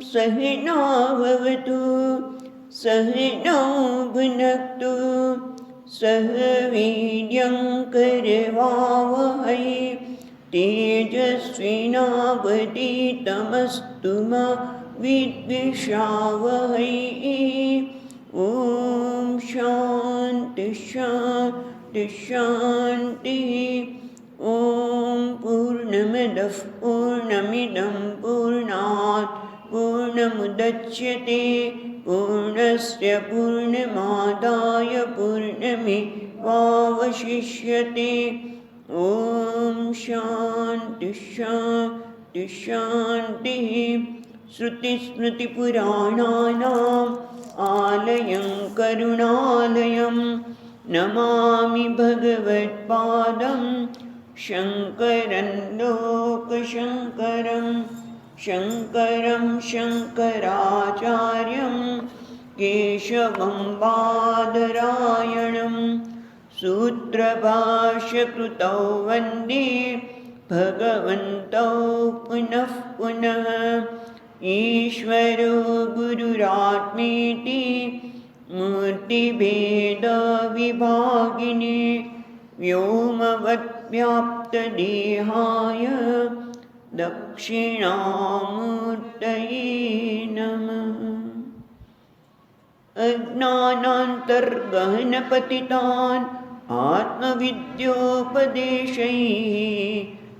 सहनाववतु सहनौ भुनक्तु सह वीर्यं करवावहै तेजस्विनावधीतमस्तु मा विद्विषावहै। ॐ शान्ति शान्ति शान्तिः। ॐ पूर्णमदः पूर्णमिदं पूर्णात् पूर्णमुदच्यते पूर्णस्य पूर्णमादाय पूर्णमेवावशिष्यते। ॐ शान्ति शान्ति शान्तिः। श्रुतिस्मृतिपुराणानाम् आलयं करुणालयं नमामि भगवत्पादं शङ्करं लोकशङ्करं शङ्करं शङ्कराचार्यं केशवं बादरायणं सूत्रभाष्यकृतौ वन्दे भगवन्तौ पुनः पुनः। ईश्वरो गुरुरात्मेति मूर्तिभेदविभागिने व्योमवद्व्याप्तदेहाय दक्षिणामूर्तये नमः। अज्ञानान्तर्गहनपतितान् आत्मविद्योपदेशैः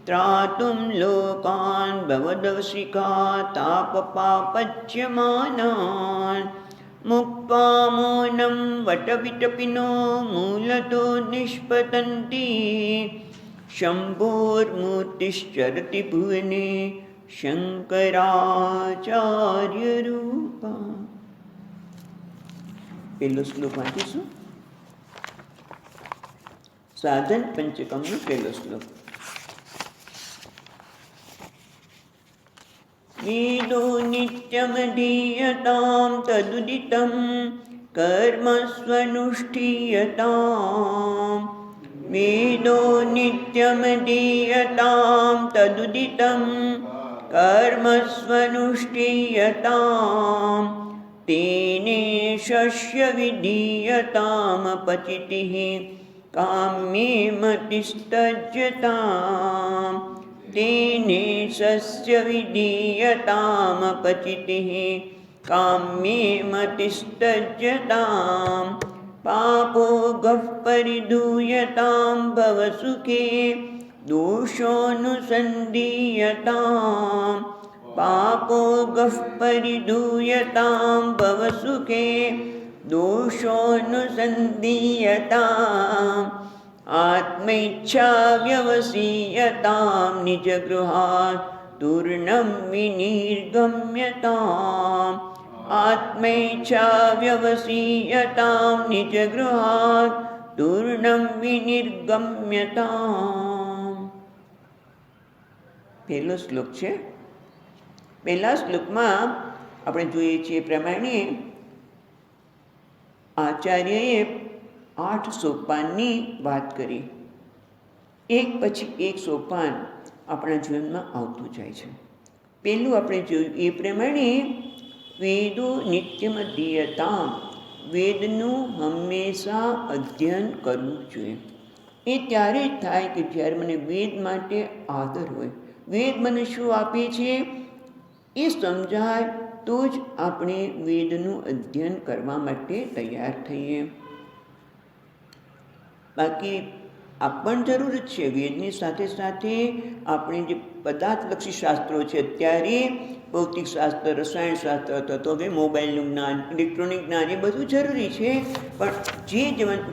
त्रातुं लोकान् भवदवसिका तापपापच्यमानान् मुक्त्वा मौनं वटविटपिनो मूलतो निष्पतन्ति शम्भोर्मूर्तिश्चरति भुवने शङ्कराचार्यरूपा। પહેલો શ્લોક વાંચીશું. સાધન પંચકમનો પહેલો શ્લોક. वेदो नित्यमधीयतां तदुदितं कर्म स्वनुष्ठीयतां वेदो नित्यमधीयतां तदुदितं कर्म स्वनुष्ठीयतां तेने शस्यविधीयतामपचितिः काम्ये मतिस्तज्जताम् तेने सस्यविधीयतामपचितिः काम्ये मतिस्तज्जतां पापो गः परिधूयतां भवसुखे दोषोऽनुसन्धीयतां पापो गः परिधूयतां भवसुखे दोषोऽनुसन्धीयताम् आत्मैच्छा व्यवसीयतां निजगृहात् तूर्णं विनिर्गम्यताम् आत्मैच्छा व्यवसीयतां निजगृहात् तूर्णं विनिर्गम्यताम्। પહેલો શ્લોક છે. પહેલા શ્લોકમાં આપણે જોઈએ છીએ પ્રમાણે આચાર્યએ 8 સોપાનની વાત કરી. એક પછી એક સોપાન આપણા જીવનમાં આવતું જાય છે. પહેલું આપણે જોયું એ પ્રમાણે વેદો નિત્યમધીયતામ, વેદનું હંમેશા અધ્યયન કરવું જોઈએ. એ ત્યારે જ થાય કે જ્યારે મને વેદ માટે આદર હોય. વેદ મને શું આપે છે એ સમજાય તો જ આપણે વેદનું અધ્યયન કરવા માટે તૈયાર થઈએ. બાકી આ પણ જરૂર જ છે. વેદની સાથે સાથે આપણે જે પદાર્થલક્ષી શાસ્ત્રો છે, અત્યારે ભૌતિક શાસ્ત્ર, રસાયણ શાસ્ત્ર, તો હવે મોબાઈલનું જ્ઞાન, ઇલેક્ટ્રોનિક જ્ઞાન, એ બધું જરૂરી છે. પણ જે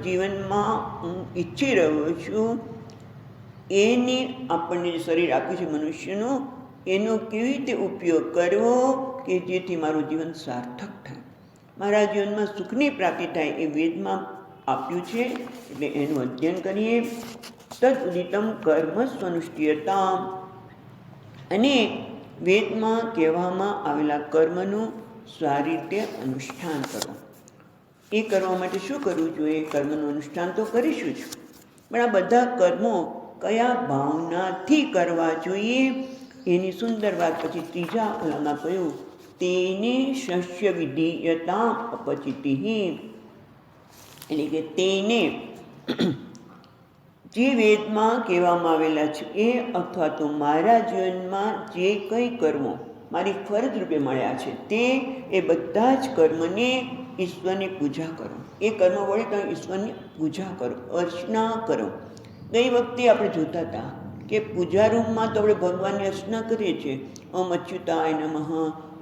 જીવનમાં હું ઈચ્છી રહ્યો છું એની આપણને જે શરીર આપ્યું છે મનુષ્યનું, એનો કેવી રીતે ઉપયોગ કરવો કે જેથી મારું જીવન સાર્થક થાય, મારા જીવનમાં સુખની પ્રાપ્તિ થાય, એ વેદમાં આપ્યું છે. એટલે એનું અધ્યયન કરીએ. તદ ઉદિતમ કર્મ સ્વનુષ્ઠીયતામ, અને વેદમાં કહેવામાં આવેલા કર્મનું સારી રીતે અનુષ્ઠાન કરો. એ કરવા માટે શું કરવું જોઈએ? કર્મનું અનુષ્ઠાન તો કરીશું જ, પણ આ બધા કર્મો કયા ભાવનાથી કરવા જોઈએ એની સુંદર વાત પછી ત્રીજા ઓલામાં કહ્યું તેને શસ્ય વિધીયતા અપચિતિ, એટલે કે તેને જે વેદમાં કહેવામાં આવેલા છે એ અથવા તો મારા જીવનમાં જે કંઈ કર્મો મારી ફરજ રૂપે મળ્યા છે તે એ બધા જ કર્મને ઈશ્વરની પૂજા કરો. એ કર્મ વડે તમે ઈશ્વરની પૂજા કરો, અર્ચના કરો. ગઈ વખતે આપણે જોતા હતા કે પૂજા રૂમમાં તો આપણે ભગવાનની અર્ચના કરીએ છીએ, ઓમ અચ્યુતાય નમઃ,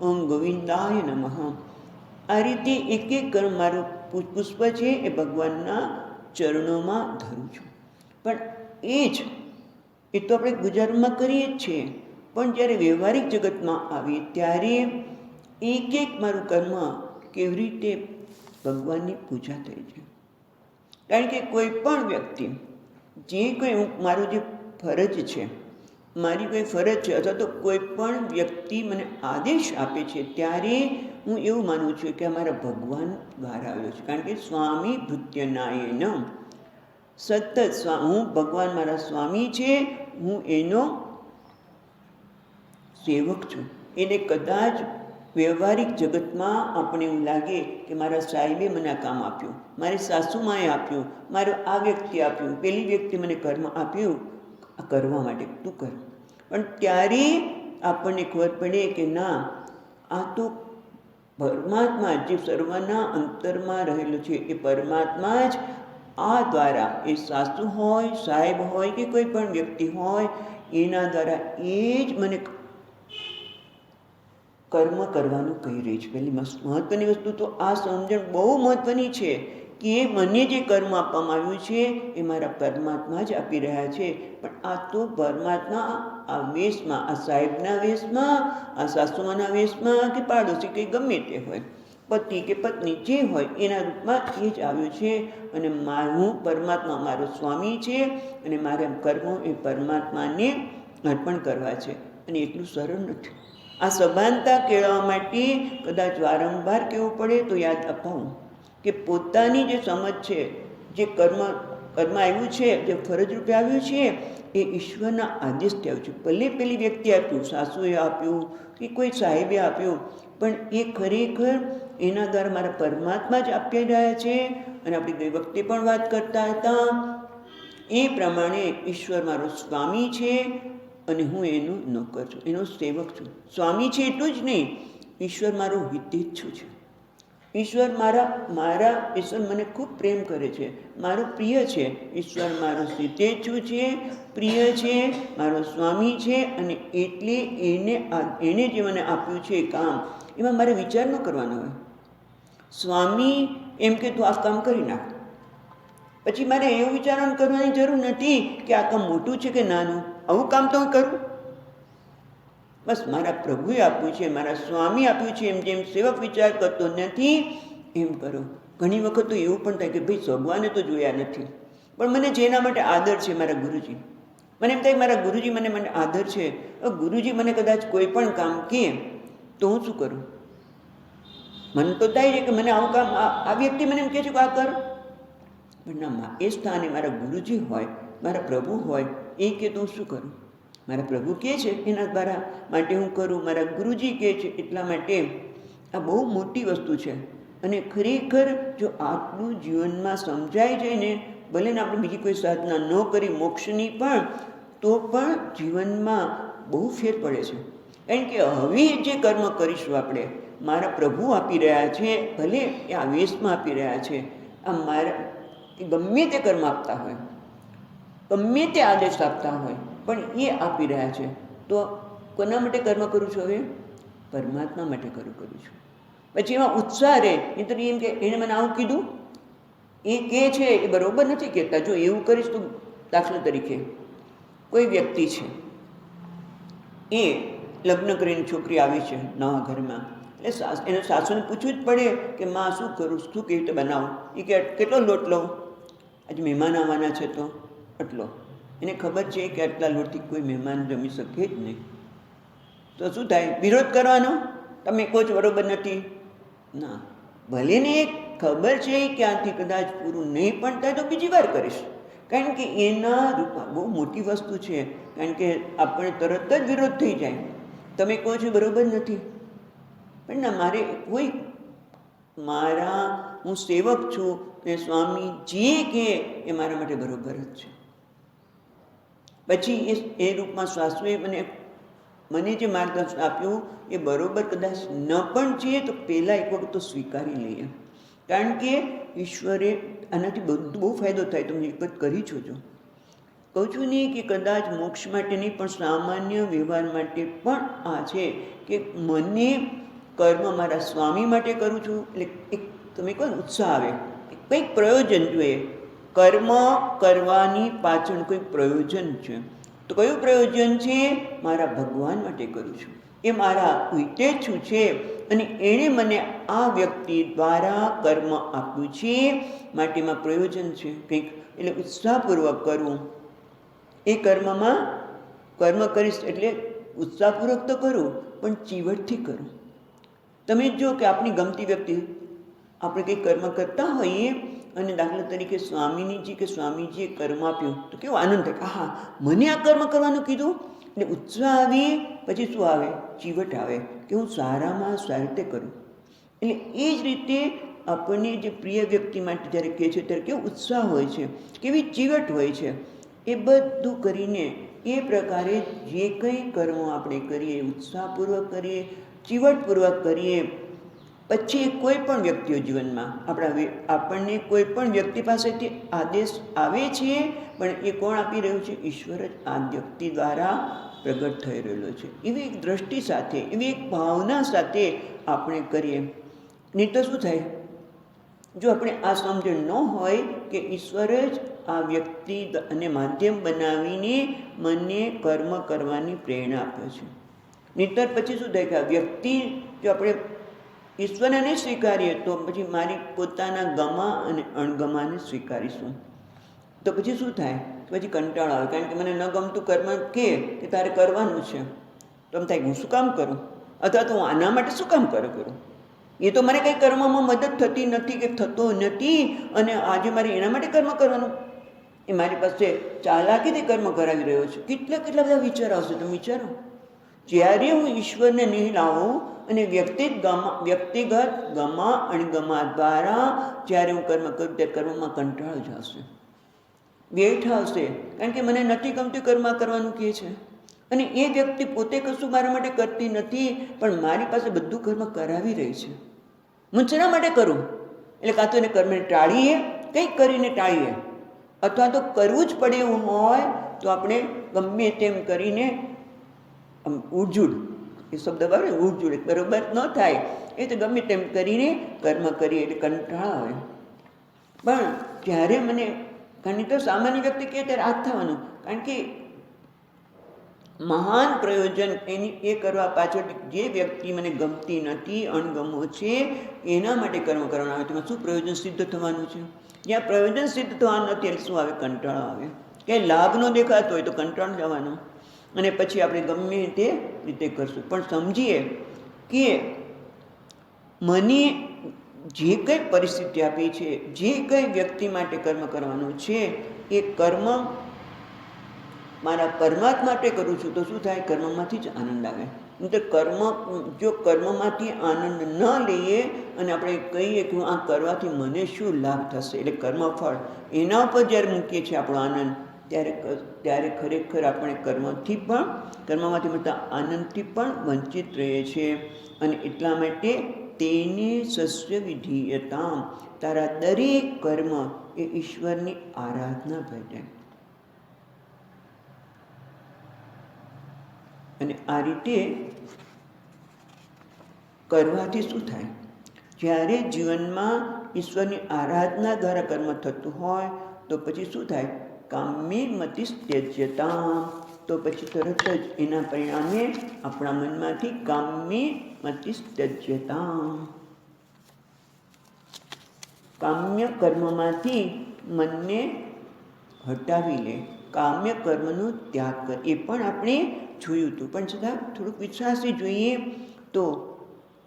ઓમ ગોવિંદાય નમઃ. આ રીતે એક એક કર્મ મારું પુષ્પ છે એ ભગવાનના ચરણોમાં ધરું છું. પણ એ તો આપણે પૂજા રૂમમાં કરીએ જ છીએ, પણ જ્યારે વ્યવહારિક જગતમાં આવીએ ત્યારે એક એક મારું કર્મ કેવી રીતે ભગવાનની પૂજા થઈ છે. કારણ કે કોઈ પણ વ્યક્તિ જે કંઈ મારું જે ફરજ છે, મારી કોઈ ફરજ છે, અથવા તો કોઈ પણ વ્યક્તિ મને આદેશ આપે છે ત્યારે હું એવું માનું છું કે અમારા ભગવાન દ્વારા આવ્યો છે. કારણ કે સ્વામી ભૃત્યનાયન, સતત હું ભગવાન મારા સ્વામી છે, હું એનો સેવક છું. એને કદાચ વ્યવહારિક જગતમાં આપણે એવું લાગે કે મારા સાહેબે મને આ કામ આપ્યું, મારી સાસુમાએ આપ્યું, મારું આ વ્યક્તિ આપ્યું, પેલી વ્યક્તિ મને કર્મ આપ્યું આ કરવા માટે, તું કર. પણ ત્યારે આપણને ખબર પડે કે ના, આ તો પરમાત્મા જે સર્વના અંતરમાં રહેલો છે એ પરમાત્મા જ આ દ્વારા, એ સાસુ હોય, સાહેબ હોય કે કોઈ પણ વ્યક્તિ હોય, એના દ્વારા એ જ મને કર્મ કરવાનું કહી રહી છે. પહેલી મહત્વની વસ્તુ તો આ સમજણ બહુ મહત્વની છે કે મને જે કર્મ આપવામાં આવ્યું છે એ મારા પરમાત્મા જ આપી રહ્યા છે. પણ આ તો પરમાત્મા આ વેશમાં, આ સાહેબના વેશમાં, આ સાસુમાના વેશમાં કે પાડોશી કંઈ ગમે તે હોય, પતિ કે પત્ની જે હોય એના રૂપમાં એ જ આવ્યું છે. અને હું પરમાત્મા મારો સ્વામી છે અને મારા કર્મો એ પરમાત્માને અર્પણ કરવા છે. અને એટલું સરળ નથી. આ સભાનતા કેળવવા માટે કદાચ વારંવાર કહેવું પડે તો યાદ અપાવું કે પોતાની જે સમજ છે, જે કર્મ આવ્યું છે, જે ફરજ રૂપે આવ્યું છે એ ઈશ્વરના આદેશથી આવ્યું છે. ભલે પેલી વ્યક્તિ આપ્યું, સાસુએ આપ્યું કે કોઈ સાહેબે આપ્યું, પણ એ ખરેખર એના દ્વારા મારા પરમાત્મા જ આપી રહ્યા છે. અને આપણે ગઈ વખતે પણ વાત કરતા હતા એ પ્રમાણે ઈશ્વર મારો સ્વામી છે અને હું એનો નોકર છું, એનો સેવક છું. સ્વામી છે એટલું જ નહીં, ઈશ્વર મારો હિતેચ્છુ છે. ઈશ્વર ઈશ્વર મને ખૂબ પ્રેમ કરે છે, મારો પ્રિય છે. ઈશ્વર મારો હિતેચ્છુ છે, પ્રિય છે, મારો સ્વામી છે. અને એટલે એને જે મને આપ્યું છે કામ, એમાં મારે વિચાર ન કરવાનો હોય. સ્વામી એમ કે તું આ કામ કરી નાખ, પછી મારે એવું વિચારવાનું કરવાની જરૂર નથી કે આ કામ મોટું છે કે નાનું, આવું કામ તો હું કરું. બસ મારા પ્રભુએ આપ્યું છે, મારા સ્વામી આપ્યું છે, એમ જેમ સેવક વિચાર કરતો નથી એમ કરો. ઘણી વખત તો એવું પણ થાય કે ભાઈ ભગવાને તો જોયા નથી, પણ મને જેના માટે આદર છે મારા ગુરુજી, મને એમ થાય મારા ગુરુજી મને આદર છે. ગુરુજી મને કદાચ કોઈ પણ કામ કહે તો હું શું કરું? મને તો થાય છે કે મને આવું કામ, આ વ્યક્તિ મને એમ કહે છે કે આ કર, પણ ના, એ સ્થાને મારા ગુરુજી હોય, મારા પ્રભુ હોય, એ કે તો હું શું કરું? મારા પ્રભુ કહે છે એના દ્વારા માટે હું કરું, મારા ગુરુજી કહે છે એટલા માટે. આ બહુ મોટી વસ્તુ છે. અને ખરેખર જો આટલું જીવનમાં સમજાઈ જાય ને, ભલે ને આપણે બીજી કોઈ સાધના ન કરી મોક્ષની પણ, તો પણ જીવનમાં બહુ ફેર પડે છે. કારણ કે હવે જે કર્મ કરીશું આપણે, મારા પ્રભુ આપી રહ્યા છે, ભલે એ આ વેશમાં આપી રહ્યા છે, આ મારા ગમે તે કર્મ આપતા હોય, ગમે તે આદેશ આપતા હોય, પણ એ આપી રહ્યા છે. તો કોના માટે કર્મ કરું છું? હવે પરમાત્મા માટે કરું છું. પછી એમાં ઉત્સાહ રહે. એ તો એમ કે એણે મને આવું કીધું, એ કહે છે એ બરાબર નથી કહેતા. જો એવું કરીશ તો, દાખલા તરીકે કોઈ વ્યક્તિ છે, એ લગ્ન કરીને છોકરી આવી છે નવા ઘરમાં, એટલે એને સાસુને પૂછવું જ પડે કે માં શું કરું, શું કેવી રીતે બનાવું? એ કે કેટલો લોટ લઉં, આજે મહેમાન આવવાના છે તો આટલો. એને ખબર છે કે આટલા લોટથી કોઈ મહેમાન જમી શકે જ નહીં. તો શું થાય? વિરોધ કરવાનો, તમે કહો છો બરાબર નથી. ના, ભલે ને એક ખબર છે કે આથી કદાચ પૂરું નહીં પણ થાય તો બીજી વાર કરીશ. કારણ કે એના રૂપમાં બહુ મોટી વસ્તુ છે. કારણ કે આપણે તરત જ વિરોધ થઈ જાય, તમે કહો છો બરાબર નથી. પણ ના, મારે કોઈ મારા હું સેવક છું ને સ્વામી જે કહે એ મારા માટે બરોબર જ છે. પછી એ રૂપમાં શાસ્ત્રોએ મને જે માર્ગદર્શન આપ્યું એ બરોબર કદાચ ન પણ છે તો પહેલાં એક વખત તો સ્વીકારી લઈએ, કારણ કે ઈશ્વરે આનાથી બહુ ફાયદો થાય. તમે એક વખત કરી જોજો. કહું છું નહીં કે કદાચ મોક્ષ માટે નહીં પણ સામાન્ય વ્યવહાર માટે પણ આ છે કે મને કર્મ મારા સ્વામી માટે કરું છું એટલે એક તમે કહો ને ઉત્સાહ આવે, કંઈક પ્રયોજન જોઈએ. કર્મ કરવાની પાછળ કોઈ પ્રયોજન છે, તો કયું પ્રયોજન છે? મારા ભગવાન માટે કરું છું, એ મારા હિતેચ્છુ છે અને એણે મને આ વ્યક્તિ દ્વારા કર્મ આપ્યું છે, માટેમાં પ્રયોજન છે કંઈક, એટલે ઉત્સાહપૂર્વક કરવું. એ કર્મ કરીશ એટલે ઉત્સાહપૂર્વક તો કરું પણ ચીવટથી કરું. તમે જો કે આપણી ગમતી વ્યક્તિ આપણે કંઈક કર્મ કરતા હોઈએ અને દાખલા તરીકે સ્વામીજી કે સ્વામીજીએ કર્મ આપ્યું તો કેવો આનંદ થાય કે હા મને આ કર્મ કરવાનું કીધું, એટલે ઉત્સાહ આવે. પછી શું આવે? ચીવટ આવે કે હું સારામાં સારી રીતે કરું. એટલે એ જ રીતે આપણને જે પ્રિય વ્યક્તિ માટે જ્યારે કહે છે ત્યારે કેવો ઉત્સાહ હોય છે, કેવી ચીવટ હોય છે. એ બધું કરીને એ પ્રકારે જે કંઈ કર્મો આપણે કરીએ ઉત્સાહપૂર્વક કરીએ, ચીવટપૂર્વક કરીએ. પછી કોઈ પણ વ્યક્તિઓ જીવનમાં આપણને કોઈ પણ વ્યક્તિ પાસેથી આદેશ આવે છે, પણ એ કોણ આપી રહ્યું છે? ઈશ્વર જ આ વ્યક્તિ દ્વારા પ્રગટ થઈ રહેલો છે. એવી એક દ્રષ્ટિ સાથે, એવી એક ભાવના સાથે આપણે કરીએ. નહીં તો શું થાય? જો આપણે આ સમજણ ન હોય કે ઈશ્વર જ આ વ્યક્તિ અને માધ્યમ બનાવીને મને કર્મ કરવાની પ્રેરણા આપે છે, નહીંતર પછી શું થાય કે આ વ્યક્તિ જો આપણે ઈશ્વરને નહીં સ્વીકારીએ તો પછી મારી પોતાના ગમા અને અણગમાને સ્વીકારીશું તો પછી શું થાય? પછી કંટાળો આવે, કારણ કે મને ન ગમતું કર્મ કે તારે કરવાનું છે તો એમ થાય હું શું કામ કરું, અથવા તો હું આના માટે શું કામ કરું? એ તો મને કંઈ કર્મમાં મદદ થતી નથી કે થતો નથી, અને આજે મારે એના માટે કર્મ કરવાનું, એ મારી પાસે ચાલાકીથી કર્મ કરાવી રહ્યો છે. કેટલા બધા વિચાર આવશે, તમે વિચારો. જ્યારે હું ઈશ્વરને નહીં લાવું અને વ્યક્તિગત ગમા અણગમા દ્વારા જ્યારે હું કર્મ કરું ત્યારે કર્મમાં કંટાળો જ આવશે, બેઠ આવશે, કારણ કે મને નથી ગમતું કર્મ કરવાનું કહે છે. અને એ વ્યક્તિ પોતે કશું મારા માટે કરતી નથી, પણ મારી પાસે બધું કર્મ કરાવી રહી છે. હું શેના માટે કરું? એટલે કાં તો એને કર્મને ટાળીએ, કંઈક કરીને ટાળીએ, અથવા તો કરવું જ પડે એવું હોય તો આપણે ગમે તેમ કરીને ઉડજુડ, એ શબ્દ બરાબર, ઉડજુડ બરોબર ન થાય એ તો ગમે તેમ કરીને કર્મ કરીએ એટલે કંટાળો આવે. પણ જ્યારે મને કારણ તો સામાન્ય વ્યક્તિ કહે ત્યારે આ થવાનું, કારણ કે મહાન પ્રયોજન એ કરવા પાછળ જે વ્યક્તિ મને ગમતી નથી, અણગમો છે, એના માટે કર્મ કરવાનું આવે. તેમાં શું પ્રયોજન સિદ્ધ થવાનું છે? જ્યાં પ્રયોજન સિદ્ધ થવાનું નથી એટલે શું આવે? કંટાળો આવે. ક્યાંય લાભ ન દેખાતો હોય તો કંટાળો જવાનો, અને પછી આપણે ગમે તે રીતે કરશું. પણ સમજીએ કે મને જે કંઈ પરિસ્થિતિ આપી છે, જે કંઈ વ્યક્તિ માટે કર્મ કરવાનું છે, એ કર્મ મારા પરમાત્મા માટે કરું છું તો શું થાય? કર્મમાંથી જ આનંદ આવે. નહીં તો કર્મમાંથી આનંદ ન લઈએ અને આપણે કહીએ કે આ કરવાથી મને શું લાભ થશે, એટલે કર્મફળ એના ઉપર જ્યારે મૂકીએ છીએ આપણો આનંદ, ત્યારે ખરેખર આપણે કર્મમાંથી મળતા આનંદથી પણ વંચિત રહીએ છીએ. અને એટલા માટે તેને સસ્ય વિધીયતામ, તારા દરેક કર્મ એ ઈશ્વરની આરાધના ભજે. અને આ રીતે કરવાથી શું થાય? જ્યારે જીવનમાં ઈશ્વરની આરાધના દ્વારા કર્મ થતું હોય તો પછી શું થાય? કામ્ય મતિ ત્યજ્યતા, તો પછી તરત જ એના પરિણામે આપણા મનમાંથી કામ્ય મતિ ત્યજ્યતા, કામ્ય કર્મમાંથી મનને હટાવી લે, કામ્ય કર્મનો ત્યાગ કર. એ પણ આપણે જોયું હતું, પણ છતાં થોડુંક વિશ્વાસથી જોઈએ તો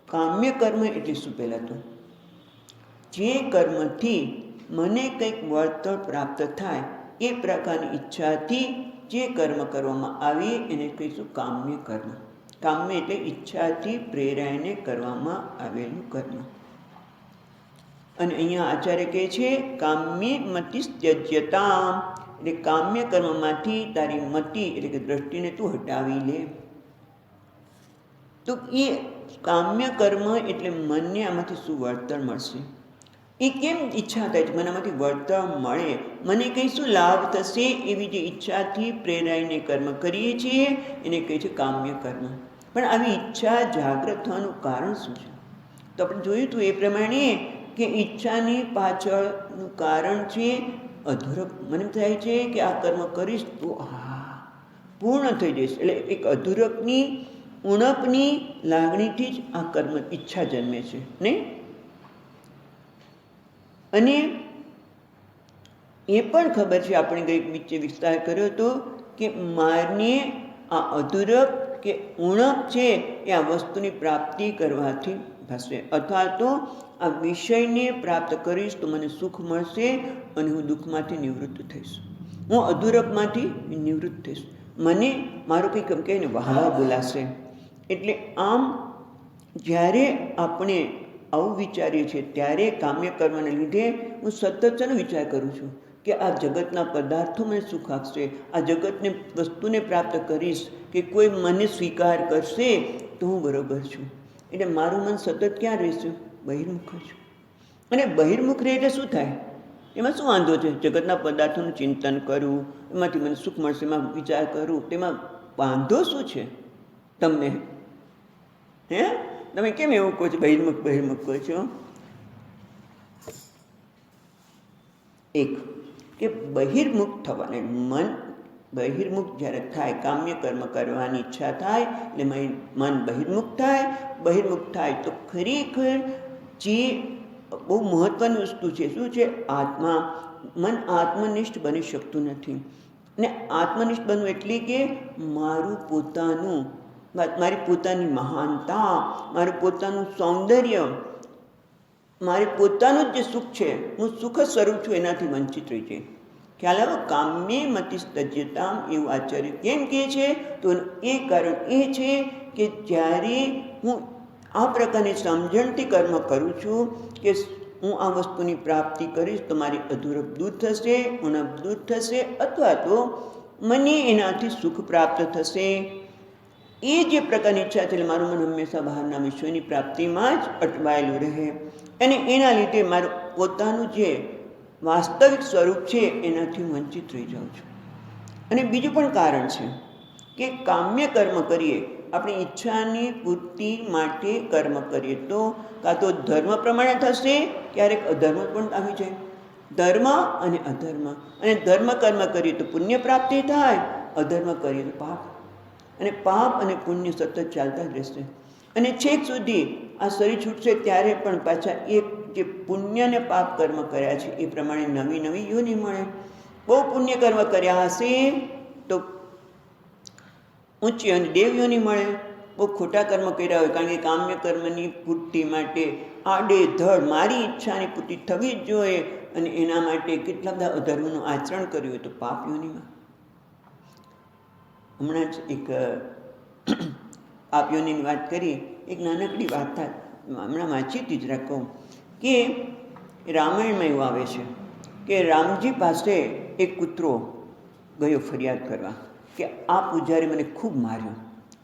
કામ્ય કર્મ એટલે શું? પહેલાં તો જે કર્મથી મને કંઈક વળતર પ્રાપ્ત થાય એ પ્રકારની ઈચ્છાથી જે કર્મ કરવામાં આવે એને કહીશું કામ્ય કર્મ. કામ્ય એટલે ઈચ્છાથી પ્રેરાઈને કરવામાં આવેલું કર્મ. અને અહીંયા આચાર્ય કહે છે કામ્ય મતિ ત્યજ્યતા, એટલે કામ્ય કર્મમાંથી તારી મતિ એટલે કે દ્રષ્ટિને તું હટાવી લે. તો એ કામ્ય કર્મ એટલે મનને આમાંથી શું વળતર મળશે? એ કેમ ઈચ્છા થાય છે મને આમાંથી વળતર મળે, મને કંઈ શું લાભ થશે, એવી જે ઈચ્છાથી પ્રેરાઈને કર્મ કરીએ છીએ એને કહે છે કામ્ય કર્મ. પણ આવી ઈચ્છા જાગૃત થવાનું કારણ શું છે? તો આપણે જોયું હતું એ પ્રમાણે કે ઈચ્છાની પાછળનું કારણ છે અધૂરપ. મને થાય છે કે આ કર્મ કરીશ તો પૂર્ણ થઈ જઈશ, એટલે એક અધૂરપની ઉણપની લાગણીથી જ આ કર્મ ઈચ્છા જન્મે છે નહીં. અને એ પણ ખબર છે, આપણે કંઈક વચ્ચે વિસ્તાર કર્યો હતો કે મારને આ અધૂરપ કે ઉણપ છે એ આ વસ્તુની પ્રાપ્તિ કરવાથી થશે, અથવા તો આ વિષયને પ્રાપ્ત કરીશ તો મને સુખ મળશે અને હું દુઃખમાંથી નિવૃત્ત થઈશ, હું અધૂરપમાંથી નિવૃત્ત થઈશ, મને મારું કંઈક કહે ને વાહવા બોલાશે. એટલે આમ જ્યારે આપણે આવું વિચારીએ છીએ ત્યારે કામ્ય કર્મને લીધે હું સતત છે વિચાર કરું છું કે આ જગતના પદાર્થો મને સુખ આપશે, આ જગતને વસ્તુને પ્રાપ્ત કરીશ કે કોઈ મને સ્વીકાર કરશે તો હું બરોબર છું. એટલે મારું મન સતત ક્યાં રહેશે? બહિર્મુખ છું. અને બહિર્મુખ રહે એટલે શું થાય? એમાં શું વાંધો છે? જગતના પદાર્થોનું ચિંતન કરું, એમાંથી મને સુખ મળશે એમાં વિચાર કરું, તેમાં વાંધો શું છે તમને? હે, તમે કેમ એવું કહો છો બહિર્મુખ બહિર્મુખ કહો છો? એક કે બહિર્મુખ થવાને મન બહિર્મુખ જ્યારે થાય, કામ્ય કર્મ કરવાની ઈચ્છા થાય એટલે મન બહિર્મુખ થાય. બહિર્મુખ થાય તો ખરેખર જે બહુ મહત્વની વસ્તુ છે શું છે? આત્મા. મન આત્મનિષ્ઠ બની શકતું નથી. અને આત્મનિષ્ઠ બનવું એટલે કે મારું પોતાનું, મારી પોતાની મહાનતા, મારું પોતાનું સૌંદર્ય, મારે પોતાનું જ જે સુખ છે, હું સુખ સ્વરૂપ છું, એનાથી વંચિત રહી જાય. ખ્યાલ આવ્યો? કામ્ય મતિ ત્યજ્યતા એવું આચાર્ય કેમ કહે છે? તો એ કારણ એ છે કે જ્યારે હું આ પ્રકારની સમજણથી કર્મ કરું છું કે હું આ વસ્તુની પ્રાપ્તિ કરીશ તો મારી અધૂરપ દૂર થશે, ઉણપ દૂર થશે, અથવા તો મને એનાથી સુખ પ્રાપ્ત થશે. એ જે પ્રકારની ઈચ્છા છે એટલે મારું મન હંમેશા બહારના વિશ્વની પ્રાપ્તિમાં જ અટવાયેલું રહે અને એના લીધે મારું પોતાનું જે વાસ્તવિક સ્વરૂપ છે એનાથી વંચિત રહી જાઉં છું. અને બીજું પણ કારણ છે કે કામ્ય કર્મ કરીએ, આપણી ઈચ્છાની પૂર્તિ માટે કર્મ કરીએ તો કાં તો ધર્મ પ્રમાણે થશે, ક્યારેક અધર્મ પણ આવી જાય. ધર્મ અને અધર્મ. અને ધર્મ કર્મ કરીએ તો પુણ્ય પ્રાપ્તિ થાય, અધર્મ કરીએ તો પાપ. અને પાપ અને પુણ્ય સતત ચાલતા જ રહેશે. અને છેક સુધી આ શરીર છૂટશે ત્યારે પણ પાછા એક જે પુણ્ય અને પાપ કર્મ કર્યા છે એ પ્રમાણે નવી નવી યોનિ મળે. બહુ પુણ્ય કર્મ કર્યા હશે તો ઊંચી અને દેવ યોનિ મળે. બહુ ખોટા કર્મ કર્યા હોય, કારણ કે કામ્ય કર્મની પૂર્તિ માટે આડેધડ મારી ઈચ્છાની પૂર્તિ થવી જ જોઈએ અને એના માટે કેટલા બધા અધર્મનું આચરણ કર્યું હોય તો પાપ યોનિમાં. હમણાં જ એક પાપ યોનિની વાત કરી, એક નાનકડી વાત થાય, હમણાં વાંચી હતી જરા કહું કે રામાયણમાં એવું આવે છે કે રામજી પાસે એક કૂતરો ગયો ફરિયાદ કરવા કે આ પૂજારી મને ખૂબ માર્યો,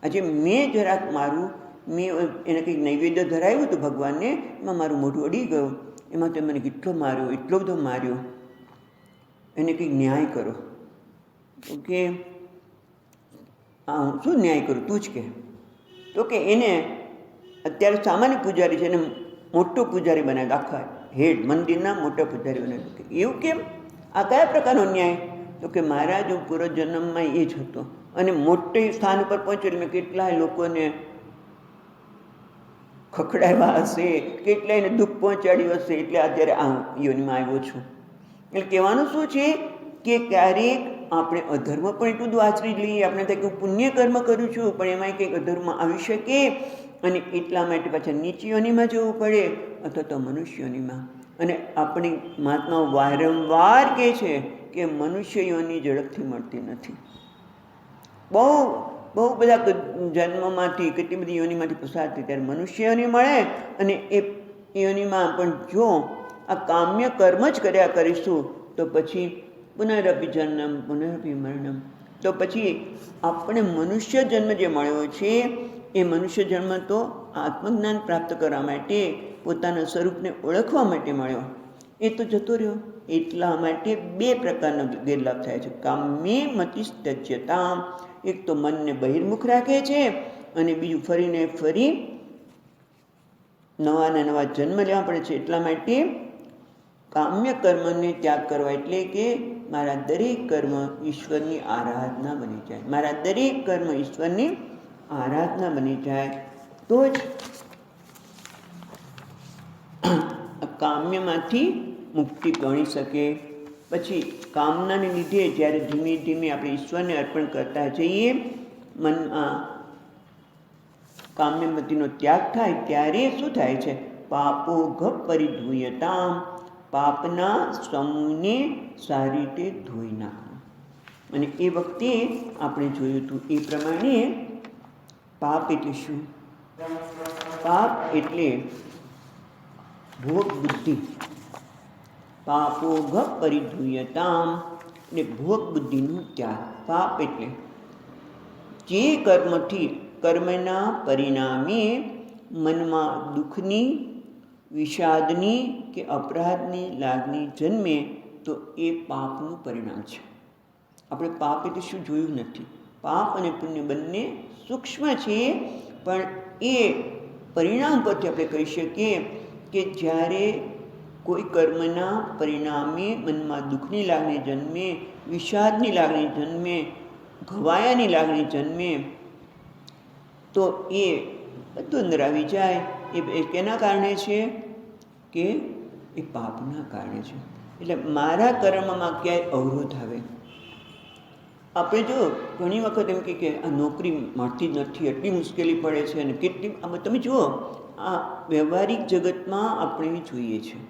આજે મેં જરાક મારું મેં એને કંઈક નૈવેદ્ય ધરાવ્યું હતું ભગવાનને, એમાં મારું મોઢું અડી ગયું, એમાં તે મને કેટલો માર્યો, એટલો બધો માર્યો, એને કંઈક ન્યાય કરો. તો કે હું શું ન્યાય કરું, તું જ કે. તો કે એને અત્યારે સામાન્ય પૂજારી છે એને મોટો પૂજારી બનાવ્યો, આખા હેડ મંદિરના મોટા પૂજારી બનાવ્યો. કે એવું કેમ? આ કયા પ્રકારનો ન્યાય? તો કે મહારાજ હું પૂર્વજન્મમાં એ જ હતો અને મોટી સ્થાન ઉપર પહોંચ્યો એટલે મેં કેટલાય લોકોને ખખડાવ્યા હશે, કેટલાયને દુઃખ પહોંચાડ્યું હશે, એટલે અત્યારે આ યોનિમાં આવ્યો છું. એટલે કહેવાનું શું છે કે ક્યારેક આપણે અધર્મ પણ એટલું બધું આચરી લઈએ, આપણે થાય કે હું પુણ્ય કર્મ કરું છું પણ એમાંય કંઈક અધર્મ આવી શકે અને એટલા માટે પાછા નીચી યોનિમાં જવું પડે અથવા તો મનુષ્ય યોનિમાં. અને આપણી મહાત્માઓ વારંવાર કહે છે કે મનુષ્ય યોનિ ઝડપથી મળતી નથી. બહુ બહુ બધા જન્મમાંથી કેટલી બધી યોનિમાંથી પસાર થઈ ત્યારે મનુષ્ય યોનિ મળે, અને એ યોનિમાં પણ જો આ કામ્ય કર્મ જ કર્યા કરીશું તો પછી પુનરપી જન્મ પુનરપી મરણમ, તો પછી આપણે મનુષ્ય જન્મ જે મળ્યો છે એ મનુષ્ય જન્મ તો આત્મજ્ઞાન પ્રાપ્ત કરવા માટે, પોતાના સ્વરૂપને ઓળખવા માટે મળ્યો, એ તો જતો રહ્યો. એટલા માટે બે પ્રકારના ગેરલાભ થાય છે. કામ્યે મતિસ્ત્યજ્યતા, એક તો મનને બહિર્મુખ રાખે છે, અને બીજું ફરીને ફરી નવા ને નવા જન્મ લેવા પડે છે. એટલા માટે કામ્ય કર્મને ત્યાગ કરવા એટલે કે મારા દરેક કર્મ ઈશ્વરની આરાધના બની જાય, મારા દરેક કર્મ ઈશ્વરની આરાધના બની જાય, તો જ કામ્યમાંથી મુક્તિ ગણી શકે. પછી કામનાને લીધે જ્યારે ધીમે ધીમે આપણે ઈશ્વરને અર્પણ કરતા જઈએ, મનમાં કામ્યમતીનો ત્યાગ થાય ત્યારે શું થાય છે? પાપો ઘપ પરિધુયતામ, પાપના સમૂહને સારી રીતે ધોઈ નાખવું. અને એ વખતે આપણે જોયું હતું એ પ્રમાણે પાપ એટલે શું? પાપ એટલે ભોગ બુદ્ધિ. પાપો ઘપ પરિધુયતામ એટલે ભોગ બુદ્ધિનો ત્યાગ. પાપ એટલે જે કર્મથી કર્મના પરિણામે મનમાં દુઃખની, વિષાદની કે અપરાધની લાગણી જન્મે તો એ પાપનું પરિણામ છે. આપણે પાપ એટલે શું જોયું નથી. પાપ અને પુણ્ય બંને સૂક્ષ્મ છે, પણ એ પરિણામ પરથી આપણે કહી શકીએ કે જ્યારે કોઈ કર્મના પરિણામે મનમાં દુઃખની લાગણી જન્મે, વિષાદની લાગણી જન્મે, ઘવાયાની લાગણી જન્મે, તો એ બધું અંદર આવી જાય. એ કેના કારણે છે? કે એ પાપના કારણે છે. એટલે મારા કર્મમાં ક્યાંય અવરોધ આવે. આપણે જો ઘણી વખત એમ કે આ નોકરી મળતી જ નથી, એટલી મુશ્કેલી પડે છે, અને કેટલી તમે જુઓ આ વ્યવહારિક જગતમાં આપણે જોઈએ છીએ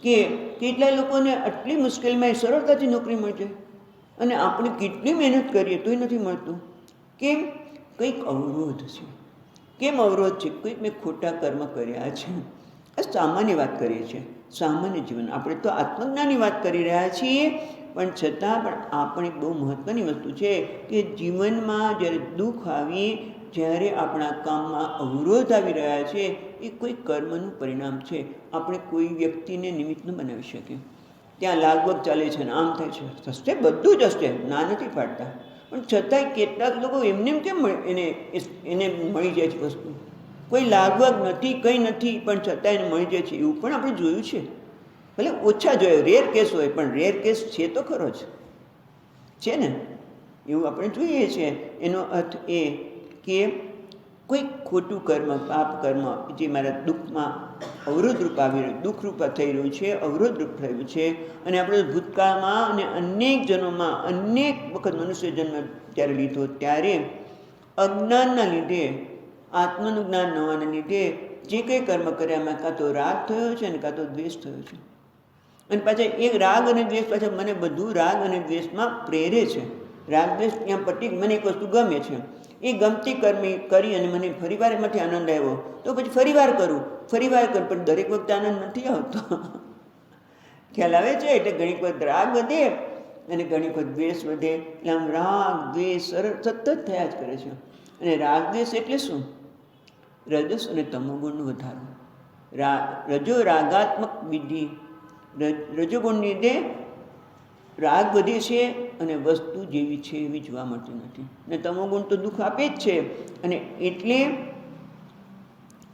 કે કેટલાય લોકોને આટલી મુશ્કેલીમાં સરળતાથી નોકરી મળી જાય, અને આપણે કેટલી મહેનત કરીએ તોય નથી મળતું. કેમ? કંઈક અવરોધ છે. કેમ અવરોધ છે? કંઈક મેં ખોટા કર્મ કર્યા છે. આ સામાન્ય વાત કરીએ છીએ, સામાન્ય જીવન. આપણે તો આત્મજ્ઞાનની વાત કરી રહ્યા છીએ, પણ છતાં પણ આપણે બહુ મહત્ત્વની વસ્તુ છે કે જીવનમાં જ્યારે દુઃખ આવી, જ્યારે આપણા કામમાં અવરોધ આવી રહ્યા છે, એ કોઈ કર્મનું પરિણામ છે. આપણે કોઈ વ્યક્તિને નિમિત્ત ન બનાવી શકીએ. ત્યાં લાગવગ ચાલે છે ને આમ થાય છે, હશે બધું જ હશે, ના નથી પાડતા, પણ છતાંય કેટલાક લોકો એમને કેમ એને મળી જાય છે વસ્તુ. કોઈ લાગવગ નથી, કંઈ નથી, પણ છતાં એને મળી જાય છે. એવું પણ આપણે જોયું છે. ભલે ઓછા જોયો, રેર કેસ હોય, પણ રેર કેસ છે તો ખરો જ છે ને. એવું આપણે જોઈએ છીએ. એનો અર્થ એ કે કોઈ ખોટું કર્મ, પાપ કર્મ જે મારા દુઃખમાં અવરોધરૂપ આવી રહ્યું, દુઃખરૂપ થઈ રહ્યું છે, અવરોધરૂપ થયું છે. અને આપણે ભૂતકાળમાં અને અનેક જન્મોમાં અનેક વખત મનુષ્ય જન્મ ત્યારે લીધો, ત્યારે અજ્ઞાનના લીધે, આત્મનું જ્ઞાન ન હોવાના લીધે જે કંઈ કર્મ કર્યા એમાં કાં તો રાગ થયો છે અને કાં તો દ્વેષ થયો છે. અને પાછા એક રાગ અને દ્વેષ પાછા મને બધું રાગ અને દ્વેષમાં પ્રેરે છે. રાગ દ્વેષ ત્યાં પટી, મને એક વસ્તુ ગમે છે, એ ગમતી કર્મી કરી અને મને ફરીવાર એમાંથી આનંદ આવ્યો, તો પછી ફરીવાર કરું, પણ દરેક વખતે આનંદ નથી આવતો. ખ્યાલ આવે છે? એટલે ઘણી વખત રાગ વધે અને ઘણી વખત દ્વેષ વધે. એટલે આમ રાગ દ્વેષ સતત થયા જ કરે છે. અને રાગ દ્વેષ એટલે શું? રજસ અને તમોગુણનો વધારો. રજો રાગાત્મક વિધિ, રજોગુણને લીધે રાગ વધે છે અને વસ્તુ જેવી છે એવી જોવા મળતી નથી. અને તમોગુણ તો દુઃખ આપે જ છે. અને એટલે